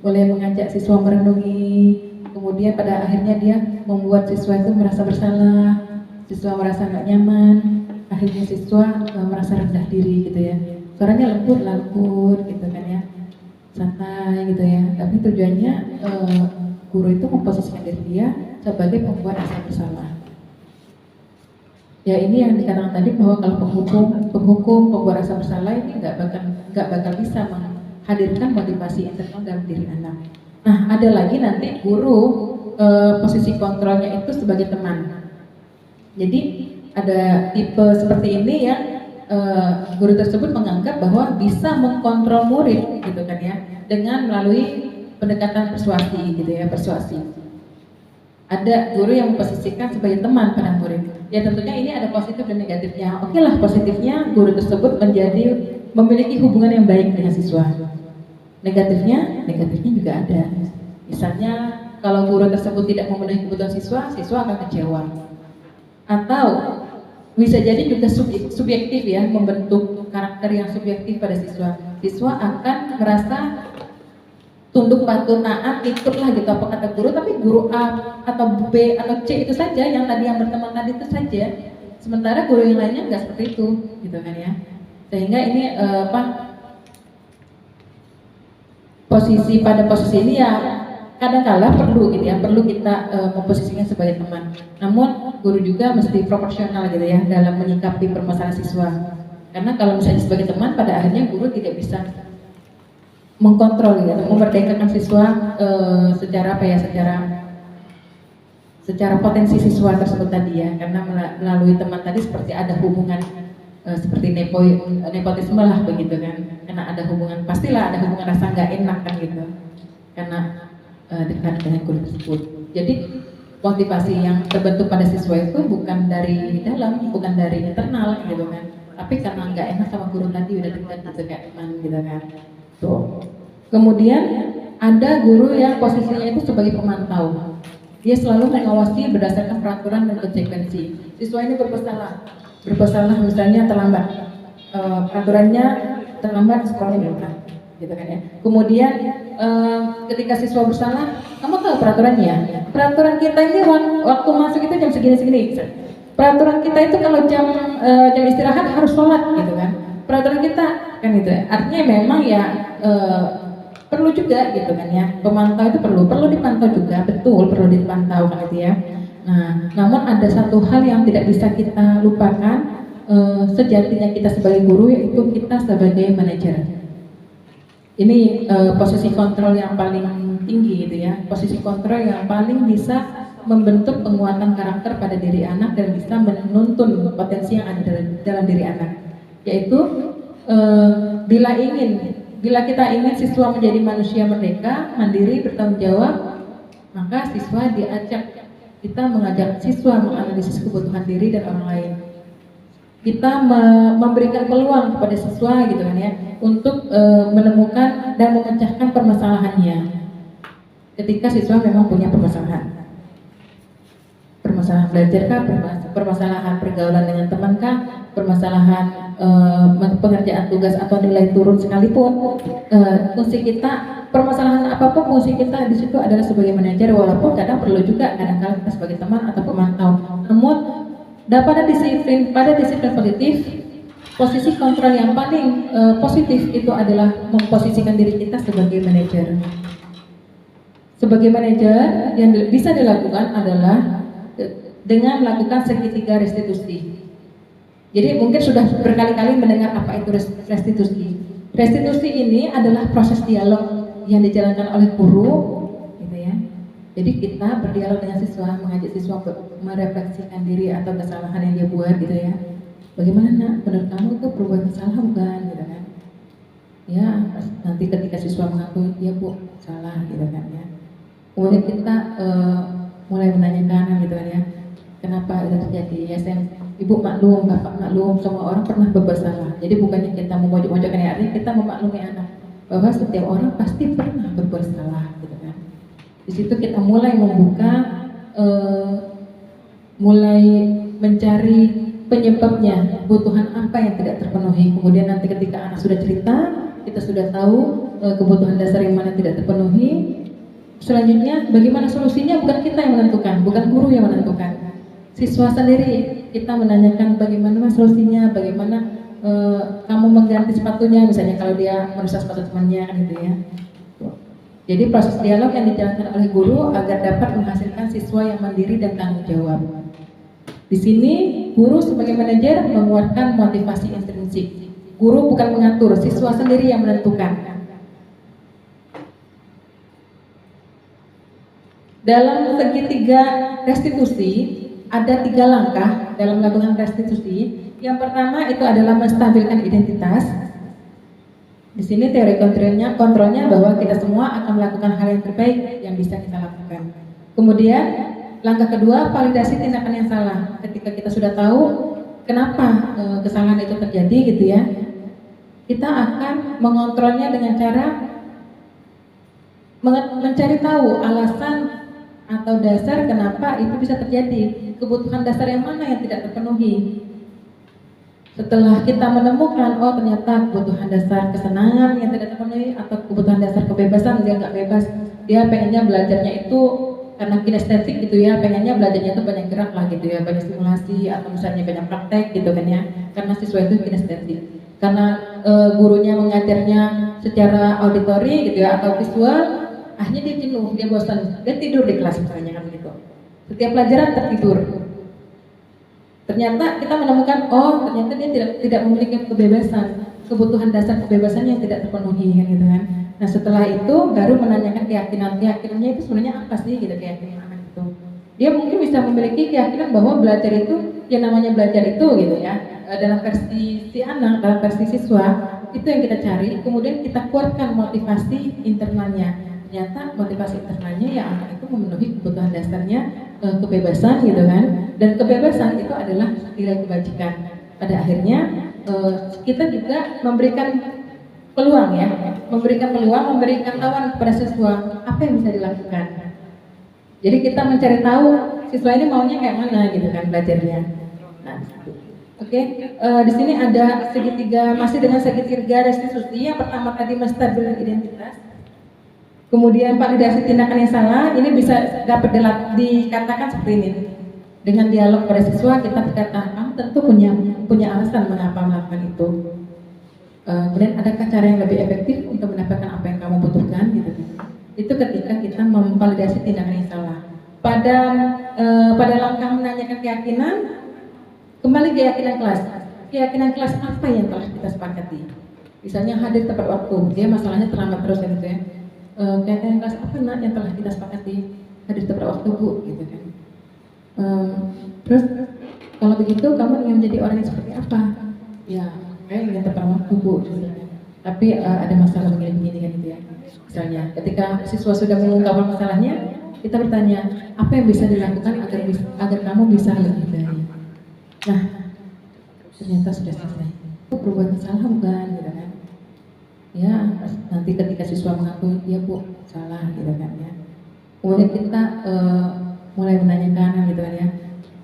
boleh mengajak siswa merenungi, kemudian pada akhirnya dia membuat siswa itu merasa bersalah, siswa merasa nggak nyaman, akhirnya siswa merasa rendah diri gitu ya. Suaranya lembut gitu kan ya, santai gitu ya. Tapi tujuannya guru itu memposisikan diri dia sebagai pembuat rasa bersalah. Ya ini yang dikatakan tadi bahwa kalau penghukum pembuat rasa bersalah ini nggak bakal bisa menghadirkan motivasi internal dalam diri anak. Nah ada lagi nanti guru posisi kontrolnya itu sebagai teman. Jadi ada tipe seperti ini yang guru tersebut menganggap bahwa bisa mengkontrol murid gitu kan ya, dengan melalui pendekatan persuasi gitu ya, persuasi. Ada guru yang memposisikan sebagai teman pada murid. Ya tentunya ini ada positif dan negatifnya. Oke lah, positifnya guru tersebut memiliki hubungan yang baik dengan siswa. Negatifnya juga ada. Misalnya kalau guru tersebut tidak memenuhi kebutuhan siswa akan kecewa. Atau bisa jadi juga subjektif ya, membentuk karakter yang subjektif pada siswa. Siswa akan merasa tunduk patuh taat, ikutlah gitu apa kata guru, tapi guru A atau B atau C itu saja, yang tadi yang berteman tadi itu saja. Sementara guru yang lainnya nggak seperti itu, gitu kan ya. Sehingga ini posisi ini ya kadang-kala perlu gitu ya, perlu kita memposisikan sebagai teman. Namun guru juga mesti proporsional gitu ya dalam menyikapi permasalahan siswa. Karena kalau misalnya sebagai teman, pada akhirnya guru tidak bisa mengkontrol gitu, memerdekakan siswa secara potensi siswa tersebut tadi ya. Karena melalui teman tadi seperti ada hubungan seperti nepotisme lah begitu kan. Karena ada hubungan, pastilah ada hubungan rasa nggak enak kan gitu. Karena dekat dengan guru tersebut. Jadi motivasi yang terbentuk pada siswa itu bukan dari dalam, bukan dari internal gitu kan, tapi karena nggak enak sama guru tadi udah dekat gitu kayak teman gitu kan. Tuh. Kemudian ada guru yang posisinya itu sebagai pemantau. Dia selalu mengawasi berdasarkan peraturan dan konsekuensi. Siswa ini berpesalah misalnya terlambat, peraturannya terlambat, sekolahnya berubah gitu kan ya. Kemudian ketika siswa bersalah, kamu tahu peraturannya? Peraturan kita ini waktu masuk itu jam segini. Peraturan kita itu kalau jam istirahat harus sholat gitu kan. Peraturan kita kan gitu ya. Artinya memang ya perlu juga gitu kan ya. Pemantau itu perlu dipantau juga, betul perlu dipantau kan gitu ya. Nah, namun ada satu hal yang tidak bisa kita lupakan, sejatinya kita sebagai guru yaitu kita sebagai manajer. Ini posisi kontrol yang paling tinggi gitu ya, posisi kontrol yang paling bisa membentuk penguatan karakter pada diri anak dan bisa menuntun potensi yang ada dalam diri anak. Yaitu bila ingin Bila kita ingin siswa menjadi manusia merdeka, mandiri, bertanggung jawab, maka siswa kita mengajak siswa menganalisis kebutuhan diri dan orang lain. Kita memberikan peluang kepada siswa gitu kan ya, untuk menemukan dan memecahkan permasalahannya. Ketika siswa memang punya permasalahan belajar kah, permasalahan pergaulan dengan teman kah, permasalahan pengerjaan tugas atau nilai turun sekalipun, fungsi kita, permasalahan apapun, fungsi kita di situ adalah sebagai manajer, walaupun kadang perlu juga kadang-kadang kita sebagai teman atau pemantau. Namun pada disiplin positif, posisi kontrol yang paling positif itu adalah memposisikan diri kita sebagai manajer. Sebagai manajer yang bisa dilakukan adalah dengan melakukan segitiga restitusi. Jadi mungkin sudah berkali-kali mendengar apa itu restitusi. Restitusi ini adalah proses dialog yang dijalankan oleh guru, gitu ya. Jadi kita berdialog dengan siswa, mengajak siswa merefleksikan diri atau kesalahan yang dia buat, gitu ya. Bagaimana nak, menurut kamu itu perbuatan salah bukan, gitu kan? Ya, nanti ketika siswa mengaku, ya bu, salah, gitu kan ya. Kemudian kita mulai menanyakan, gitu kan ya. Kenapa itu terjadi? Ya, ibu maklum, bapak maklum, semua orang pernah berbuat salah. Jadi bukannya kita memojok-mojokkan ya, artinya kita memaklumi anak bahwa setiap orang pasti pernah berbuat salah, gitu kan. Di situ kita mulai membuka, mulai mencari penyebabnya, kebutuhan apa yang tidak terpenuhi. Kemudian nanti ketika anak sudah cerita, kita sudah tahu kebutuhan dasar yang mana tidak terpenuhi. Selanjutnya, bagaimana solusinya bukan kita yang menentukan, bukan guru yang menentukan. Siswa sendiri, kita menanyakan bagaimana solusinya, bagaimana kamu mengganti sepatunya, misalnya kalau dia merusak sepatu temannya, kan gitu ya. Jadi proses dialog yang dijalankan oleh guru agar dapat menghasilkan siswa yang mandiri dan tanggung jawab. Di sini, guru sebagai manajer menguatkan motivasi intrinsik. Guru bukan mengatur, siswa sendiri yang menentukan. Dalam segitiga restitusi, ada 3 langkah dalam melakukan restitusi. Yang pertama itu adalah menstabilkan identitas. Di sini teori kontrolnya bahwa kita semua akan melakukan hal yang terbaik yang bisa kita lakukan. Kemudian langkah kedua, validasi tindakan yang salah. Ketika kita sudah tahu kenapa kesalahan itu terjadi, gitu ya, kita akan mengontrolnya dengan cara mencari tahu alasan atau dasar kenapa itu bisa terjadi, kebutuhan dasar yang mana yang tidak terpenuhi. Setelah kita menemukan, oh ternyata kebutuhan dasar kesenangan yang tidak terpenuhi atau kebutuhan dasar kebebasan, dia nggak bebas, dia pengennya belajarnya itu karena kinestetik gitu ya, pengennya belajarnya itu banyak gerak lah gitu ya, banyak stimulasi atau misalnya banyak praktek gitu kan ya, karena siswa itu kinestetik. Karena gurunya mengajarnya secara auditori gitu ya atau visual, akhirnya dia jenuh, dia bosan, dia tidur di kelas misalnya kan gitu. Setiap pelajaran tertidur. Ternyata kita menemukan, oh ternyata dia tidak memiliki kebebasan, kebutuhan dasar kebebasan yang tidak terpenuhi kan gitu kan. Nah setelah itu baru menanyakan keyakinannya itu sebenarnya apa sih gitu, keyakinan anak itu. Dia mungkin bisa memiliki keyakinan bahwa belajar itu, yang namanya belajar itu gitu ya, dalam versi si anak, dalam versi siswa, itu yang kita cari. Kemudian kita kuatkan motivasi internalnya. Ternyata motivasi internalnya ya anak itu memenuhi kebutuhan dasarnya, kebebasan gitu kan, dan kebebasan itu adalah nilai kebajikan. Pada akhirnya kita juga memberikan peluang ya, memberikan tawaran kepada siswa apa yang bisa dilakukan. Jadi kita mencari tahu siswa ini maunya kayak mana gitu kan belajarnya. Nah, oke. Di sini ada masih dengan segitiga restitusi. Yang pertama tadi menstabilkan identitas. Kemudian validasi tindakan yang salah, ini bisa dapat dikatakan seperti ini. Dengan dialog pada siswa kita berkata, kamu tentu punya alasan mengapa melakukan itu. Kemudian adakah cara yang lebih efektif untuk mendapatkan apa yang kamu butuhkan gitu. Itu ketika kita memvalidasi tindakan yang salah. Pada langkah menanyakan keyakinan, kembali keyakinan kelas. Keyakinan kelas apa yang telah kita sepakati? Misalnya hadir tepat waktu, dia masalahnya terlambat terus gitu ya. Keyakinan kelas apa yang telah kita sepakati? Hadir tepat waktu bu, gitu kan. Terus kalau begitu kamu ingin menjadi orang yang seperti apa? Ya, saya ingin tepat waktu bu. tapi ada masalah begini-begini kan gitu ya. Misalnya ketika siswa sudah mengungkapkan masalahnya, kita bertanya apa yang bisa dilakukan agar kamu bisa lebih baik. Nah, ternyata sudah selesai. Berbuat salah bukan gitu kan? Ya, nanti ketika siswa mengaku, ya Bu, salah gitu kan ya. Kemudian kita mulai menanyakan gitu kan ya,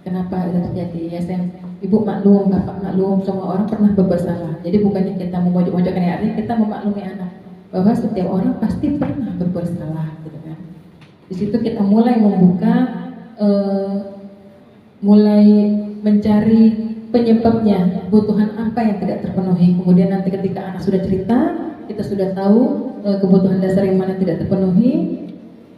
kenapa itu terjadi? Ya saya, Ibu maklum, Bapak maklum, semua orang pernah berbuat salah. Jadi bukannya kita memojok-mojokkan ya, artinya kita memaklumi anak bahwa setiap orang pasti pernah berbuat salah gitu kan. Di situ kita mulai membuka, mulai mencari penyebabnya, kebutuhan apa yang tidak terpenuhi. Kemudian nanti ketika anak sudah cerita, kita sudah tahu kebutuhan dasar yang mana tidak terpenuhi.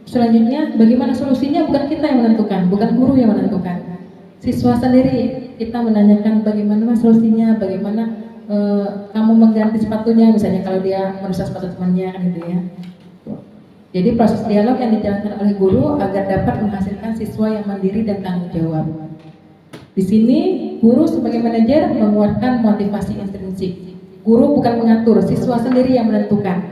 Selanjutnya bagaimana solusinya bukan kita yang menentukan, bukan guru yang menentukan, siswa sendiri. Kita menanyakan bagaimana solusinya, bagaimana kamu mengganti sepatunya, misalnya kalau dia merusak sepatu temannya kan gitu ya. Jadi proses dialog yang dijalankan oleh guru agar dapat menghasilkan siswa yang mandiri dan tanggung jawab. Di sini guru sebagai manajer menguatkan motivasi intrinsik. Guru bukan mengatur, siswa sendiri yang menentukan.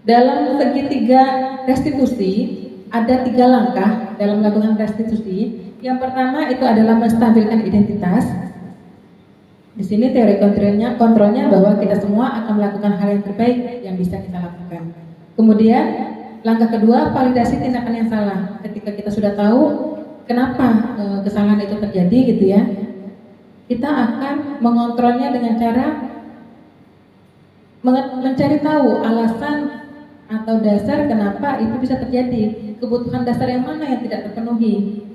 Dalam segitiga restitusi ada 3 langkah dalam melakukan restitusi. Yang pertama itu adalah menstabilkan identitas. Di sini teori kontrolnya bahwa kita semua akan melakukan hal yang terbaik yang bisa kita lakukan. Kemudian langkah kedua, validasi tindakan yang salah. Ketika kita sudah tahu kenapa kesalahan itu terjadi gitu ya, kita akan mengontrolnya dengan cara mencari tahu alasan atau dasar kenapa itu bisa terjadi, kebutuhan dasar yang mana yang tidak terpenuhi.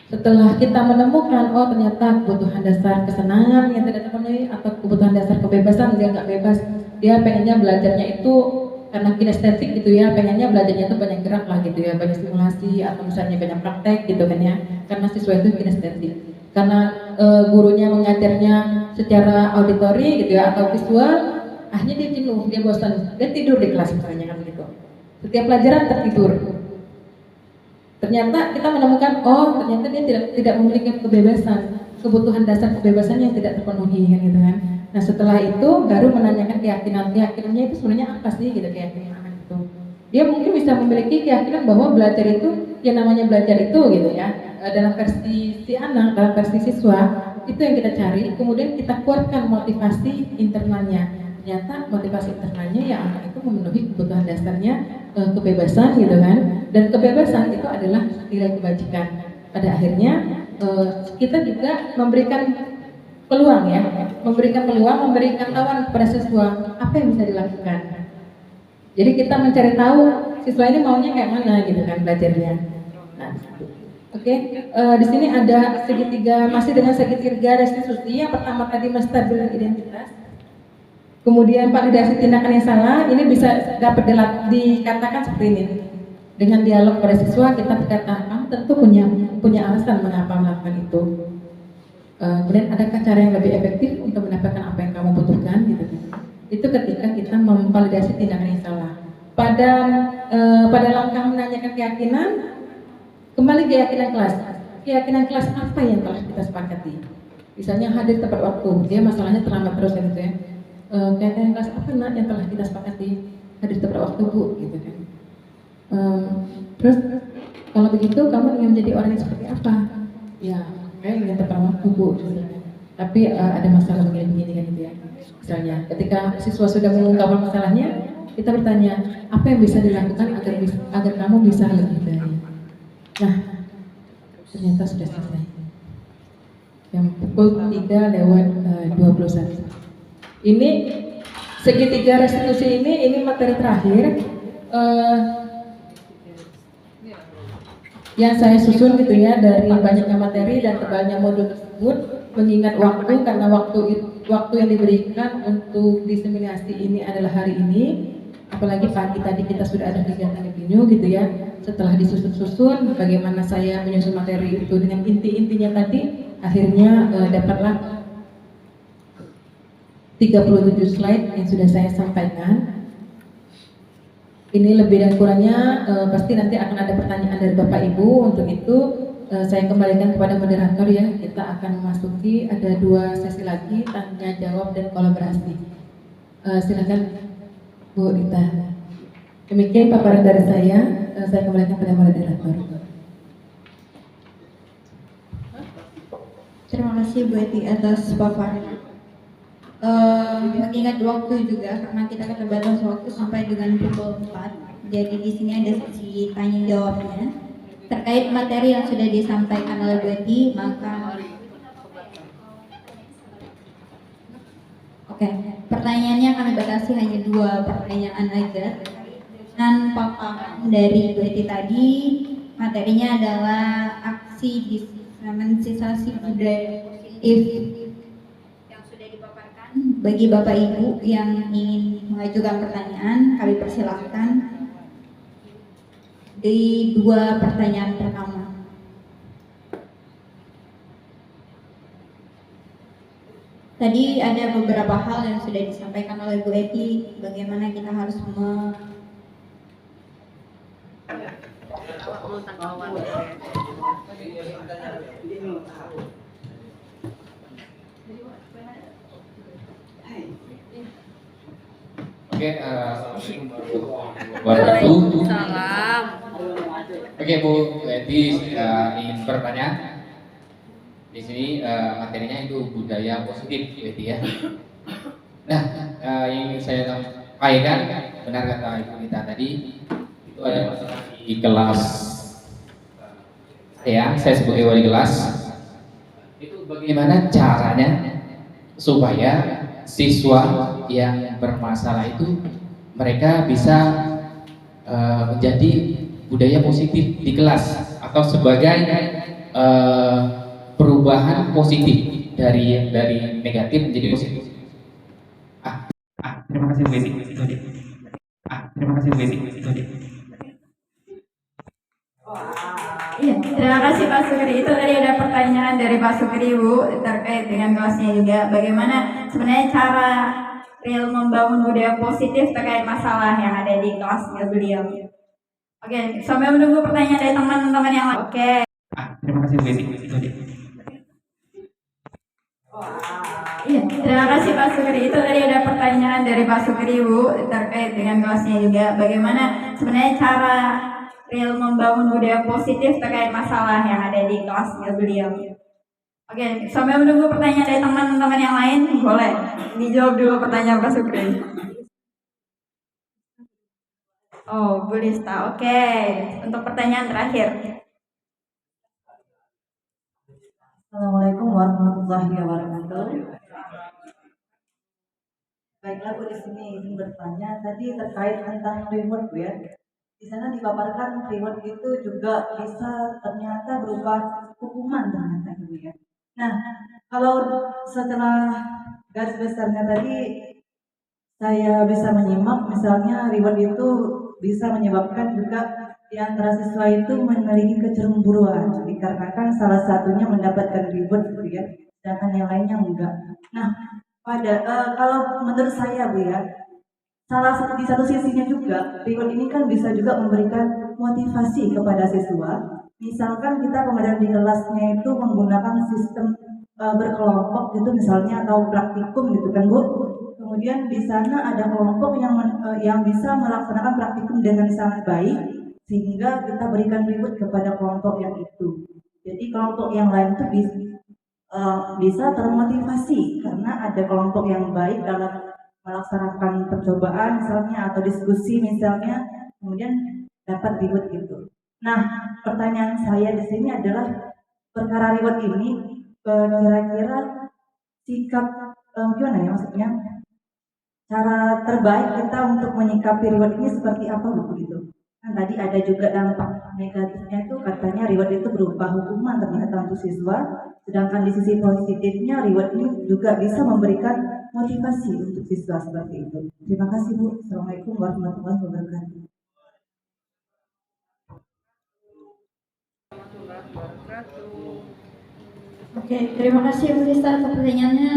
Setelah kita menemukan, oh ternyata kebutuhan dasar kesenangan yang tidak terpenuhi atau kebutuhan dasar kebebasan, dia nggak bebas, dia pengennya belajarnya itu karena kinestetik gitu ya, pengennya belajarnya itu banyak gerak lah gitu ya, banyak stimulasi atau misalnya banyak praktek gitu kan ya, karena siswa itu kinestetik. Karena gurunya mengajarnya secara auditori gitu ya atau visual, akhirnya dia jenuh, dia bosan, dia tidur di kelas misalnya kan gitu. Setiap pelajaran tertidur. Ternyata kita menemukan, oh ternyata dia tidak memiliki kebebasan, kebutuhan dasar kebebasan yang tidak terpenuhi kan gitu kan. Nah setelah itu baru menanyakan keyakinannya itu sebenarnya apa sih gitu, keyakinan anak itu. Dia mungkin bisa memiliki keyakinan bahwa belajar itu, yang namanya belajar itu gitu ya, dalam versi si anak, dalam versi siswa, itu yang kita cari, kemudian kita kuatkan motivasi internalnya. Ternyata motivasi internalnya ya anak itu memenuhi kebutuhan dasarnya, kebebasan gitu kan, dan kebebasan itu adalah nilai kebajikan. Pada akhirnya kita juga memberikan peluang ya, memberikan tawaran kepada siswa apa yang bisa dilakukan. Jadi kita mencari tahu siswa ini maunya kayak mana gitu kan belajarnya. Nah, oke. Di sini ada masih dengan segitiga restitusi. Yang pertama tadi menstabilkan identitas. Kemudian validasi tindakan yang salah, ini bisa dapat dikatakan seperti ini. Dengan dialog pada siswa kita berkata, kamu tentu punya alasan mengapa melakukan itu. Kemudian adakah cara yang lebih efektif untuk mendapatkan apa yang kamu butuhkan gitu. Itu ketika kita memvalidasi tindakan yang salah. Pada langkah menanyakan keyakinan, kembali keyakinan kelas. Keyakinan kelas apa yang telah kita sepakati? Misalnya hadir tepat waktu, dia masalahnya terlambat terus gitu ya. Keyakinan kelas apa nak yang telah kita sepakati? Hadir tepat waktu Bu, gitu kan. Terus kalau begitu kamu ingin menjadi orang yang seperti apa? Ya, saya ingin tepat waktu Bu. Gitu. Tapi ada masalah begini kan gitu ya. Misalnya, ketika siswa sudah mengungkapkan masalahnya, kita bertanya apa yang bisa dilakukan agar kamu bisa lebih baik. Nah, ternyata sudah selesai. Yang pukul 3:21. Ini segitiga restitusi ini materi terakhir yang saya susun gitu ya dari banyaknya materi dan tebalnya modul tersebut, mengingat waktu karena waktu yang diberikan untuk diseminasi ini adalah hari ini, apalagi pagi tadi kita sudah ada kegiatan di Binyu gitu ya. Setelah disusun bagaimana saya menyusun materi itu dengan inti-intinya tadi, akhirnya dapatlah 37 slide yang sudah saya sampaikan. Ini lebih dan kurangnya pasti nanti akan ada pertanyaan dari Bapak Ibu. Untuk itu Saya kembalikan kepada moderator ya. Kita akan memasuki ada 2 sesi lagi, tanya jawab dan kolaborasi. Silakan Bu Rita. Demikian paparan dari saya kembalikan kepada moderator. Terima kasih Bu Eti atas paparan. Mengingat waktu juga karena kita terbatas waktu sampai dengan pukul 4. Jadi di sini ada sesi tanya jawabnya terkait materi yang sudah disampaikan oleh Bu Eti, maka pertanyaannya kami batasi hanya 2 pertanyaan aja. Dan paparan dari Bu Eti tadi, materinya adalah aksi disementasi budaya positif yang sudah dipaparkan. Bagi Bapak Ibu yang ingin mengajukan pertanyaan, kami persilahkan di 2 pertanyaan pertama. Tadi ada beberapa hal yang sudah disampaikan oleh Bu Eti, bagaimana kita harus Oke, Assalamualaikum warahmatullahi wabarakatuh. Salam. Oke Bu Eti ingin bertanya. Di sini materinya itu budaya positif Bu Eti ya. Nah, yang ingin saya sampaikan, benar kata Ibu Rita tadi, itu ada masalah di kelas saya sebagai wali kelas, itu bagaimana caranya supaya siswa yang bermasalah itu mereka bisa menjadi budaya positif di kelas atau sebagai perubahan positif dari negatif menjadi positif. Terima kasih Bu Eti. Terima kasih Bu Eti. Iya, terima kasih Pak Sukri. Itu tadi ada pertanyaan dari Pak Sukri Bu terkait dengan kelasnya juga. Bagaimana sebenarnya cara real membangun budaya positif terkait masalah yang ada di kelasnya beliau. Oke, sampai menunggu pertanyaan dari teman-teman yang lain. Oke. Terima kasih Bu Eti. Iya, terima kasih Pak Sukri. Itu tadi ada pertanyaan dari Pak Sukri Bu terkait dengan kelasnya juga. Bagaimana sebenarnya cara real membangun budaya positif terkait masalah yang ada di kelasnya beliau. Oke, sambil menunggu pertanyaan dari teman-teman yang lain, boleh dijawab dulu pertanyaan Pak Sukri. Oh, Bu Lista. Oke, untuk pertanyaan terakhir. Assalamualaikum warahmatullahi wabarakatuh. Baiklah, Bu, di sini ingin bertanya tadi terkait tentang reward, Bu ya. Di sana dipaparkan reward itu juga bisa ternyata berupa hukuman ternyata, Bu ya. Nah, kalau setelah garis besarnya tadi saya bisa menyimak, misalnya reward itu bisa menyebabkan juga di antara siswa itu memiliki kecemburuan dikarenakan salah satunya mendapatkan reward, Bu ya, sedangkan yang lainnya enggak. Nah, kalau menurut saya, Bu ya, di satu sisinya juga reward ini kan bisa juga memberikan motivasi kepada siswa. Misalkan kita pengajaran di kelasnya itu menggunakan sistem berkelompok gitu misalnya, atau praktikum gitu kan, Bu. Kemudian di sana ada kelompok yang bisa melaksanakan praktikum dengan sangat baik, sehingga kita berikan reward kepada kelompok yang itu. Jadi kelompok yang lain itu bisa termotivasi karena ada kelompok yang baik dalam melaksanakan percobaan misalnya atau diskusi misalnya, kemudian dapat reward gitu. Nah, pertanyaan saya di sini adalah perkara reward ini kira-kira sikap gimana ya, maksudnya cara terbaik kita untuk menyikapi reward ini seperti apa, Bu, begitu? Kan tadi ada juga dampak negatifnya itu, katanya reward itu berupa hukuman ternyata untuk siswa, sedangkan di sisi positifnya reward ini juga bisa memberikan motivasi untuk siswa seperti itu. Terima kasih, Bu. Assalamualaikum warahmatullahi wabarakatuh. Oke, terima kasih Bu Lista atas pertanyaannya.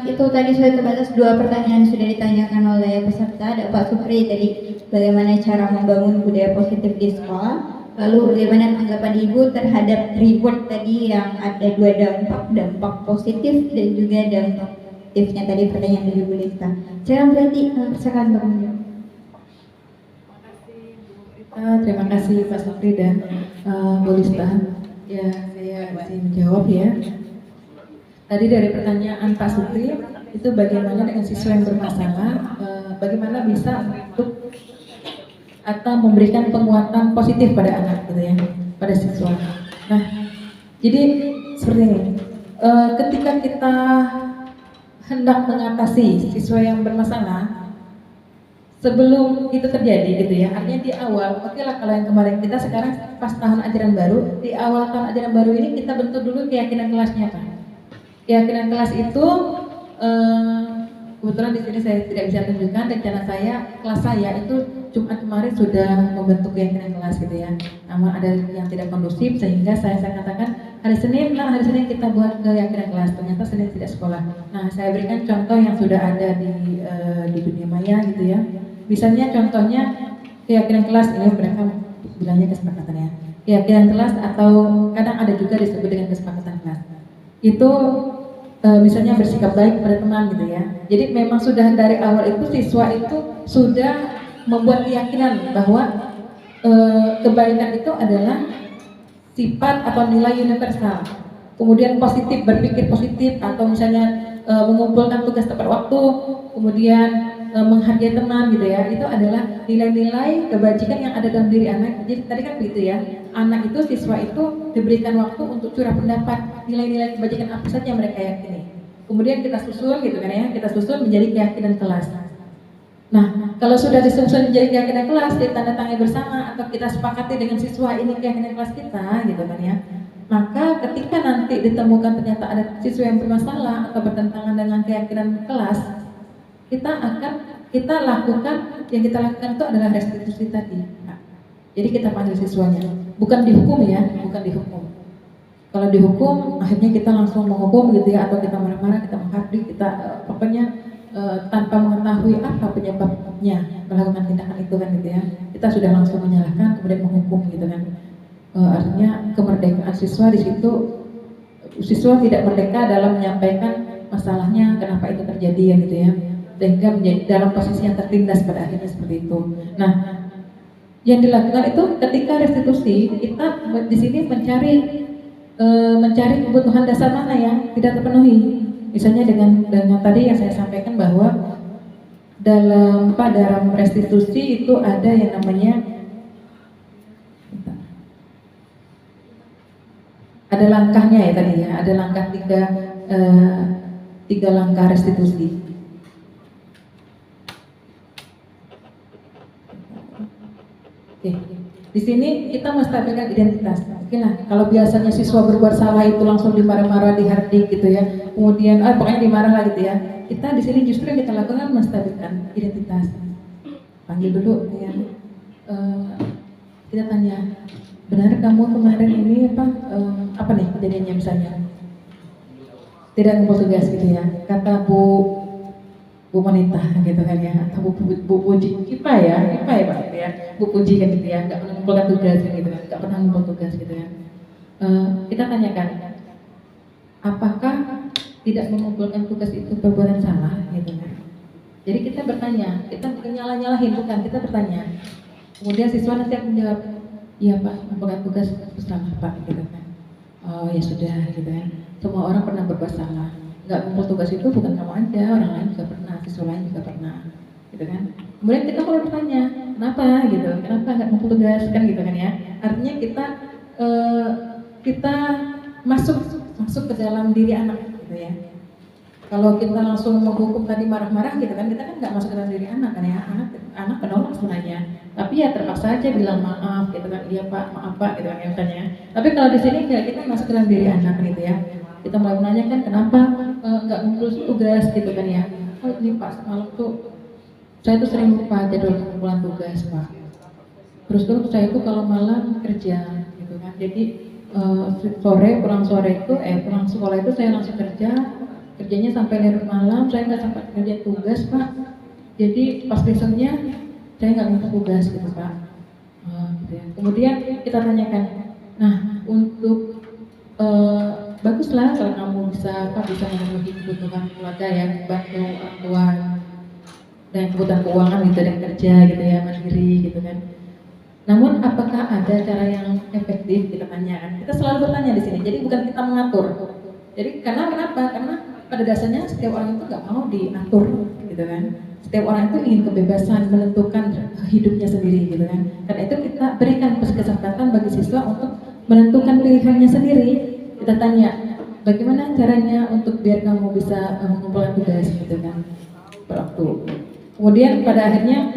Itu tadi sudah terbatas 2 pertanyaan sudah ditanyakan oleh peserta. Ada Pak Sukri tadi, bagaimana cara membangun budaya positif di sekolah. Lalu bagaimana tanggapan Ibu terhadap reward tadi yang ada dua dampak positif dan juga dampak negatifnya tadi pertanyaan dari Bu Lista. Silakan Bu Eti, silakan Bang Munir. Terima kasih Pak Safri dan Bu Lista. Ya, saya masih menjawab ya. Tadi dari pertanyaan Pak Supri itu bagaimana dengan siswa yang bermasalah, bagaimana bisa untuk atau memberikan penguatan positif pada anak gitu ya, pada siswa. Nah, jadi seperti ini. Ketika kita hendak mengatasi siswa yang bermasalah, sebelum itu terjadi gitu ya, artinya di awal, oke lah kalau yang kemarin kita sekarang pas tahun ajaran baru, di awal tahun ajaran baru ini kita bentuk dulu keyakinan kelasnya Pak. Keyakinan kelas itu kebetulan di sini saya tidak bisa tunjukkan rencana saya, kelas saya itu Jumat kemarin sudah membentuk keyakinan kelas gitu ya. Namun ada yang tidak kondusif sehingga saya katakan hari Senin kita buat keyakinan kelas. Ternyata Senin tidak sekolah. Nah, saya berikan contoh yang sudah ada di dunia maya gitu ya. Misalnya contohnya keyakinan kelas ini mereka bilangnya kesepakatan ya. Keyakinan kelas atau kadang ada juga disebut dengan kesepakatan kelas. Itu misalnya bersikap baik pada teman gitu ya. Jadi memang sudah dari awal itu siswa itu sudah membuat keyakinan bahwa kebaikan itu adalah sifat atau nilai universal. Kemudian positif, berpikir positif atau misalnya mengumpulkan tugas tepat waktu, kemudian menghargai teman gitu ya. Itu adalah nilai-nilai kebajikan yang ada dalam diri anak. Jadi tadi kan begitu ya. Anak itu, siswa itu diberikan waktu untuk curah pendapat nilai-nilai kebajikan apa saja yang mereka yakini. Kemudian kita susun gitu kan ya, kita susun menjadi keyakinan kelas. Nah, kalau sudah disusun menjadi keyakinan kelas, ditandatangani bersama atau kita sepakati dengan siswa ini keyakinan kelas kita gitu kan ya. Maka ketika nanti ditemukan ternyata ada siswa yang bermasalah atau bertentangan dengan keyakinan kelas, kita lakukan itu adalah restitusi tadi. Nah, jadi kita panggil siswanya, bukan dihukum ya, bukan dihukum. Kalau dihukum, akhirnya kita langsung menghukum gitu ya, atau kita marah-marah, kita menghardik, kita pokoknya tanpa mengetahui apa penyebabnya melakukan tindakan itu kan gitu ya. Kita sudah langsung menyalahkan, kemudian menghukum gitu kan. Artinya kemerdekaan siswa di situ, siswa tidak merdeka dalam menyampaikan masalahnya, kenapa itu terjadi ya gitu ya. Sehingga menjadi dalam posisi yang tertindas pada akhirnya seperti itu. Nah, yang dilakukan itu ketika restitusi, kita di sini mencari kebutuhan dasar mana yang tidak terpenuhi. Misalnya dengan tadi yang saya sampaikan bahwa dalam restitusi itu ada yang namanya ada langkahnya ya tadi ya, ada langkah tiga langkah restitusi. Oke, di sini kita menstabilkan identitas. Oke lah, kalau biasanya siswa berbuat salah itu langsung dimarah-marah, dihardik gitu ya. Kemudian, pokoknya dimarah lah gitu ya. Kita di sini justru yang kita lakukan menstabilkan identitas. Panggil dulu ya. Kita tanya, benar kamu kemarin ini apa nih kejadiannya misalnya? Tidak ngumpul tugas gitu ya. Kata Bu wanita gitu kan ya, atau Bu Puji, IPA ya Pak gitu ya, Bu Puji kan gitu ya, nggak pernah mengumpulkan tugas kan gitu kan, nggak pernah mengumpul tugas gitu ya. Kita tanyakan, apakah tidak mengumpulkan tugas itu perbuatan salah gitu kan? Jadi kita bertanya, kita bukan nyalahin bukan, kita bertanya. Kemudian siswa nanti akan menjawab, iya Pak, mengumpulkan tugas itu salah Pak gitu kan. Oh ya sudah gitu ya. Semua orang pernah berbuat salah. Nggak kumpul tugas itu bukan kamu aja, orang lain juga pernah, siswa lain juga pernah, gitu kan. Kemudian kita mulai bertanya, kenapa gitu, kenapa nggak kumpul tugas kan gitu kan ya. Artinya kita masuk ke dalam diri anak gitu ya. Kalau kita langsung menghukum tadi marah-marah gitu kan, kita kan nggak masuk ke dalam diri anak kan ya. Anak penolak sebenarnya, tapi ya terpaksa aja bilang maaf gitu kan, iya Pak, maaf Pak gitu kan ya misalnya. Tapi kalau di sini nggak, kita masuk ke dalam diri anak gitu ya. Kita mulai menanyakan kenapa nggak ngumpul tugas gitu kan ya. Oh ini Pak, semalam tuh saya tuh sering lupa jadwal pengumpulan tugas Pak. Terus saya tuh kalau malam kerja gitu kan. Jadi pulang sekolah itu saya langsung kerjanya sampai larut malam, saya nggak sempat kerja tugas Pak. Jadi pas besoknya saya nggak ngumpul tugas gitu Pak. gitu ya. Kemudian kita tanyakan, nah untuk baguslah kalau kamu bisa memenuhi kebutuhan keluarga ya, bantu orang tua dan kebutuhan keuangan gitu dan kerja gitu ya, mandiri gitu kan. Namun apakah ada cara yang efektif, kita tanyakan. Kita selalu bertanya di sini. Jadi bukan kita mengatur. Jadi kenapa? Karena pada dasarnya setiap orang itu nggak mau diatur, gitu kan. Setiap orang itu ingin kebebasan menentukan hidupnya sendiri, gitu kan. Karena itu kita berikan kesempatan bagi siswa untuk menentukan pilihannya sendiri. Kita tanya, bagaimana caranya untuk biar kamu bisa mengumpulkan tugas, gitu kan, per waktu. Kemudian pada akhirnya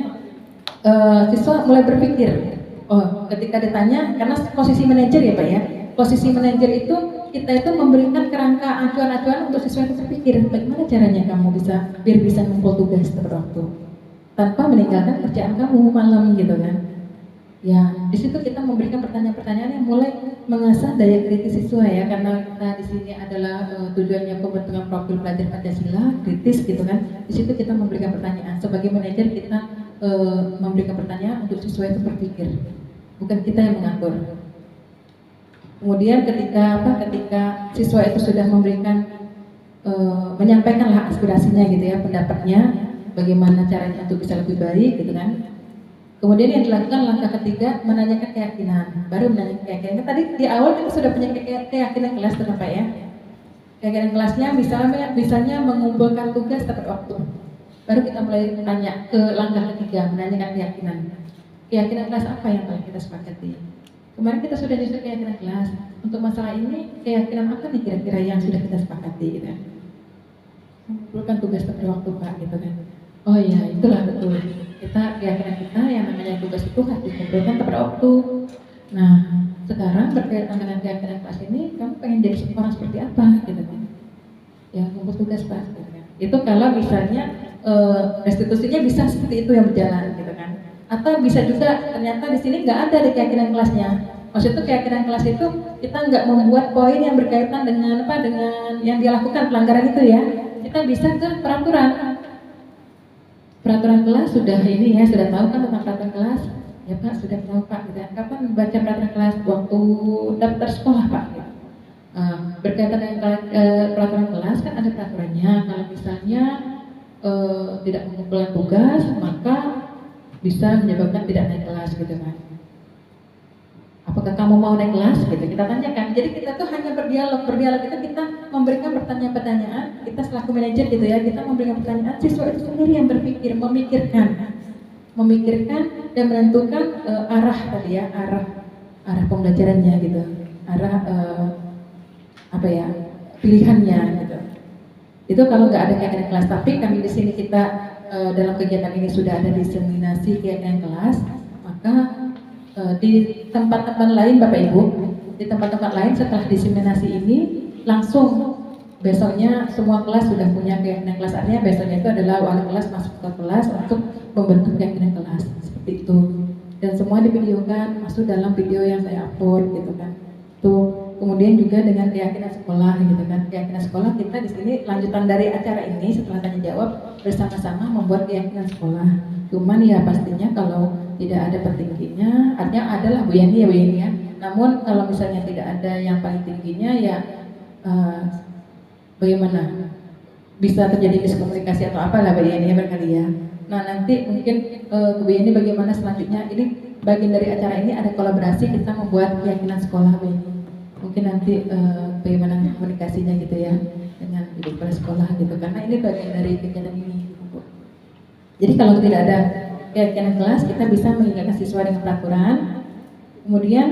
siswa mulai berpikir, ketika ditanya, karena posisi manajer ya Pak ya, posisi manajer itu kita itu memberikan kerangka acuan-acuan untuk siswa itu berpikir, bagaimana caranya kamu biar bisa mengumpul tugas tepat waktu, tanpa meninggalkan kerjaan kamu malam gitu kan. Ya, di situ kita memberikan pertanyaan-pertanyaan yang mulai mengasah daya kritis siswa ya, karena kita di sini adalah tujuannya pembentukan profil pelajar Pancasila kritis gitu kan. Di situ kita memberikan pertanyaan. Sebagai manajer kita memberikan pertanyaan untuk siswa itu berpikir, bukan kita yang mengatur. Kemudian ketika siswa itu sudah memberikan menyampaikanlah aspirasinya gitu ya, pendapatnya, bagaimana caranya untuk bisa lebih baik gitu kan. Kemudian yang dilakukan langkah ketiga, menanyakan keyakinan. Baru menanyakan keyakinan. Tadi di awal kita sudah punya keyakinan kelas kenapa ya? Keyakinan kelasnya misalnya mengumpulkan tugas tepat waktu. Baru kita mulai tanya ke langkah ketiga, menanyakan keyakinan. Keyakinan kelas apa yang telah kita sepakati? Kemarin kita sudah nyusun keyakinan kelas. Untuk masalah ini, keyakinan apa nih kira-kira yang sudah kita sepakati gitu kan? Mengumpulkan tugas tepat waktu Pak gitu kan. Oh iya, itulah betul. Keyakinan kita yang namanya tugas itu harus dikumpulkan tepat waktu. Nah, sekarang berkaitan dengan keyakinan kelas ini, kamu pengen jadi orang seperti apa gitu kan? Ya, kumpul tugas Pak gitu kan. Itu kalau misalnya restitusinya bisa seperti itu yang berjalan gitu kan. Atau bisa juga ternyata di sini nggak ada di keyakinan kelasnya. Maksudnya keyakinan kelas itu kita nggak membuat poin yang berkaitan dengan dengan yang dia lakukan pelanggaran itu ya. Kita bisa ke peraturan kelas sudah ini ya, sudah tahu kan tentang peraturan kelas? Ya Pak, sudah tahu Pak. Gitu. Kapan baca peraturan kelas? Waktu daftar sekolah Pak. Gitu. Berkaitan dengan peraturan kelas kan ada peraturannya. Kalau misalnya tidak mengumpulkan tugas, maka bisa menyebabkan tidak naik kelas gitu kan. Apakah kamu mau naik kelas? Gitu kita tanyakan. Jadi kita tuh hanya berdialog itu kita memberikan pertanyaan-pertanyaan. Kita selaku manajer gitu ya, kita memberikan pertanyaan. Siswa itu sendiri yang berpikir, memikirkan dan menentukan arah tadi ya, arah pembelajarannya gitu, arah pilihannya gitu. Itu kalau nggak ada keyakinan kelas. Tapi kami di sini kita dalam kegiatan ini sudah ada diseminasi keyakinan kelas, maka di tempat-tempat lain Bapak Ibu, di tempat-tempat lain setelah diseminasi ini langsung besoknya semua kelas sudah punya keyakinan kelas. Artinya besoknya itu adalah wali kelas masuk ke kelas untuk membentuk keyakinan kelas seperti itu. Dan semua divideokan, masuk dalam video yang saya upload gitu kan. Tuh. Kemudian juga dengan keyakinan sekolah gitu kan. Keyakinan sekolah kita di sini lanjutan dari acara ini setelah tanya jawab bersama-sama membuat keyakinan sekolah. Cuman ya pastinya kalau tidak ada petingginya, artinya adalah Bu Yani ya. Namun kalau misalnya tidak ada yang paling tingginya ya bagaimana? Bisa terjadi miskomunikasi atau apalah Bu Yani ya barangkali ya. Nah nanti mungkin Bu Yani bagaimana selanjutnya, ini bagian dari acara ini ada kolaborasi kita membuat keyakinan sekolah Bu Yani. Mungkin nanti bagaimana komunikasinya gitu ya dengan ibu kepala sekolah gitu, karena ini bagian dari kegiatan ini. Jadi kalau tidak ada keyakinan kelas, kita bisa mengingatkan siswa dengan peraturan. Kemudian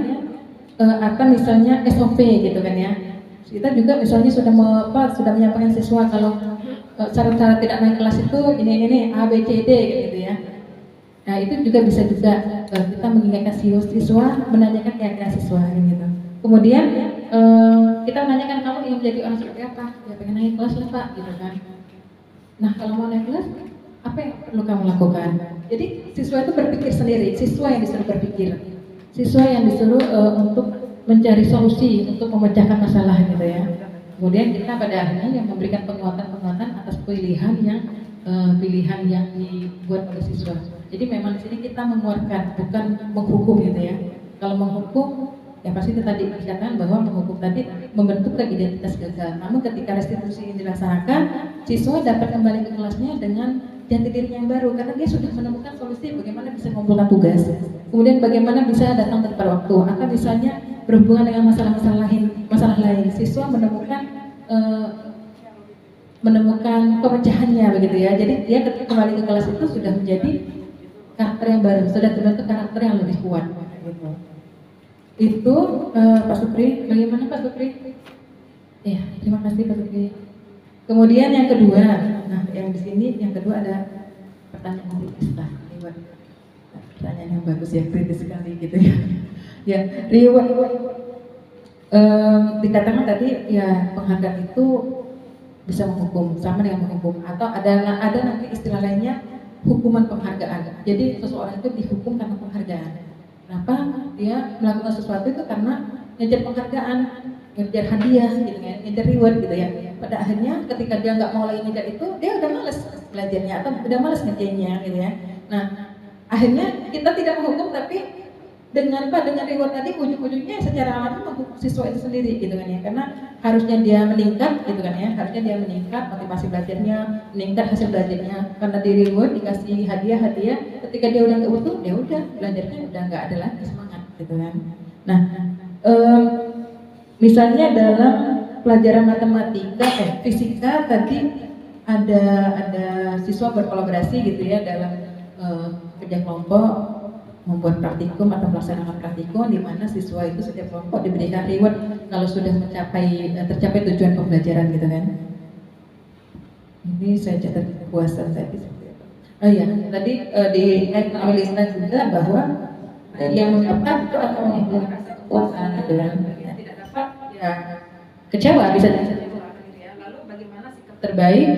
atau misalnya SOP gitu kan ya. Kita juga misalnya sudah menyampaikan siswa kalau cara-cara tidak naik kelas itu ini A B C D gitu ya. Nah itu juga bisa kita mengingatkan siswa, menanyakan keyakinan siswa gitu. Kemudian kita menanyakan, kamu ingin menjadi orang seperti apa? Ya pengen naik kelas lah Pak, gitu kan. Nah kalau mau naik kelas, apa yang perlu kamu lakukan? Jadi siswa itu berpikir sendiri, siswa yang disuruh berpikir, siswa yang disuruh untuk mencari solusi untuk memecahkan masalah gitu ya. Kemudian kita pada akhirnya yang memberikan penguatan atas pilihan yang dibuat oleh siswa. Jadi memang di sini kita menguatkan, bukan menghukum gitu ya. Kalau menghukum, ya pasti itu tadi dikatakan bahwa menghukum tadi membentukkan identitas gagal. Namun ketika restitusi ini dilaksanakan, siswa dapat kembali ke kelasnya dengan jati dirinya yang baru karena dia sudah menemukan solusi bagaimana bisa mengumpulkan tugas. Kemudian bagaimana bisa datang tepat waktu atau misalnya berhubungan dengan masalah lain. Siswa menemukan pemecahannya begitu ya. Jadi dia ketika kembali ke kelas itu sudah menjadi karakter yang baru, sudah terbentuk karakter yang lebih kuat. Gitu. Itu Pak Supri, bagaimana Pak Supri? Ya, terima kasih Pak Supri. Kemudian yang kedua, nah yang di sini yang kedua ada pertanyaan kritis lah, pertanyaan yang bagus ya, kritis sekali gitu ya. Ya, reward. Dikatakan tadi ya penghargaan itu bisa menghukum, sama dengan menghukum, atau ada nanti istilah lainnya hukuman penghargaan. Jadi seseorang itu dihukum karena penghargaan. Kenapa? Dia melakukan sesuatu itu karena ngejar penghargaan, ngejar hadiah, gitu ya, ngejar reward gitu ya. Pada akhirnya ketika dia nggak mau lagi ngejar itu, dia udah males belajarnya atau udah males ngerjainnya gitu ya. Nah, akhirnya kita tidak menghukum tapi dengan reward tadi ujung-ujungnya secara alami menghukum siswa itu sendiri gitu kan ya. Karena harusnya dia meningkat gitu kan ya, harusnya dia meningkat motivasi belajarnya, meningkat hasil belajarnya karena di reward dikasih hadiah, ketika dia udah nggak butuh, ya udah belajarnya udah nggak ada lagi semangat gitu kan. Nah, misalnya dalam pelajaran matematika, fisika tadi ada siswa berkolaborasi gitu ya dalam kerja kelompok, membuat praktikum atau melaksanakan praktikum di mana siswa itu setiap kelompok diberikan reward kalau sudah tercapai tujuan pembelajaran gitu kan. Ini saya catat kepuasan tadi. Oh iya, tadi di analisa juga bahwa yang mendapat itu akan menimbulkan kepuasan gitu kan. Yang tidak dapat ya kecewa bisa jadi. Lalu bagaimana sikap terbaik,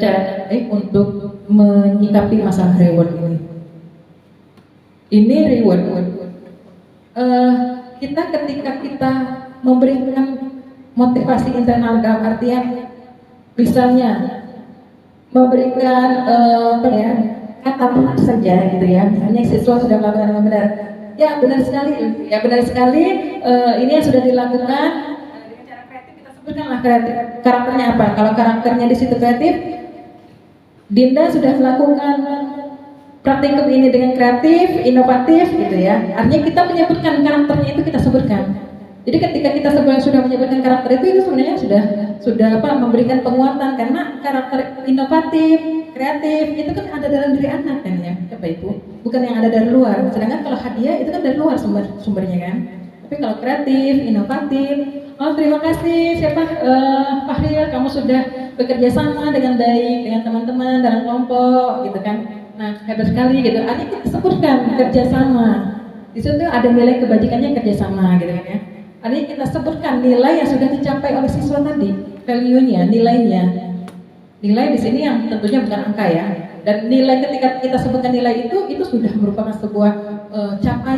cara terbaik untuk menyikapi masalah reward ini? Ini reward. Kita ketika kita memberikan motivasi internal dalam artian misalnya memberikan kata benar saja gitu ya. Misalnya siswa sudah melakukan dengan benar. Ya benar sekali. Ini yang sudah dilakukan dengan cara kreatif. Kita sebutkanlah kreatif. Karakternya apa? Kalau karakternya di situ kreatif, Dinda sudah melakukan praktikum ini dengan kreatif, inovatif gitu ya. Artinya kita menyebutkan karakternya itu kita sebutkan. Jadi ketika kita sudah menyebutkan karakter itu sebenarnya sudah memberikan penguatan karena karakter inovatif, kreatif itu kan ada dalam diri anak kan ya, Bapak Ibu. Bukan yang ada dari luar. Sedangkan kalau hadiah itu kan dari luar sumbernya kan. Tapi kalau kreatif, inovatif, oh terima kasih Fahril, kamu sudah bekerja sama dengan baik dengan teman-teman dalam kelompok gitu kan. Nah, hebat sekali gitu. Artinya kita sebutkan kerjasama. Di situ ada nilai kebajikannya kerjasama gitu kan ya. Artinya kita sebutkan nilai yang sudah dicapai oleh siswa tadi, value-nya, nilainya. Nilai di sini yang tentunya bukan angka ya. Dan nilai ketika kita sebutkan nilai itu sudah merupakan sebuah capaian.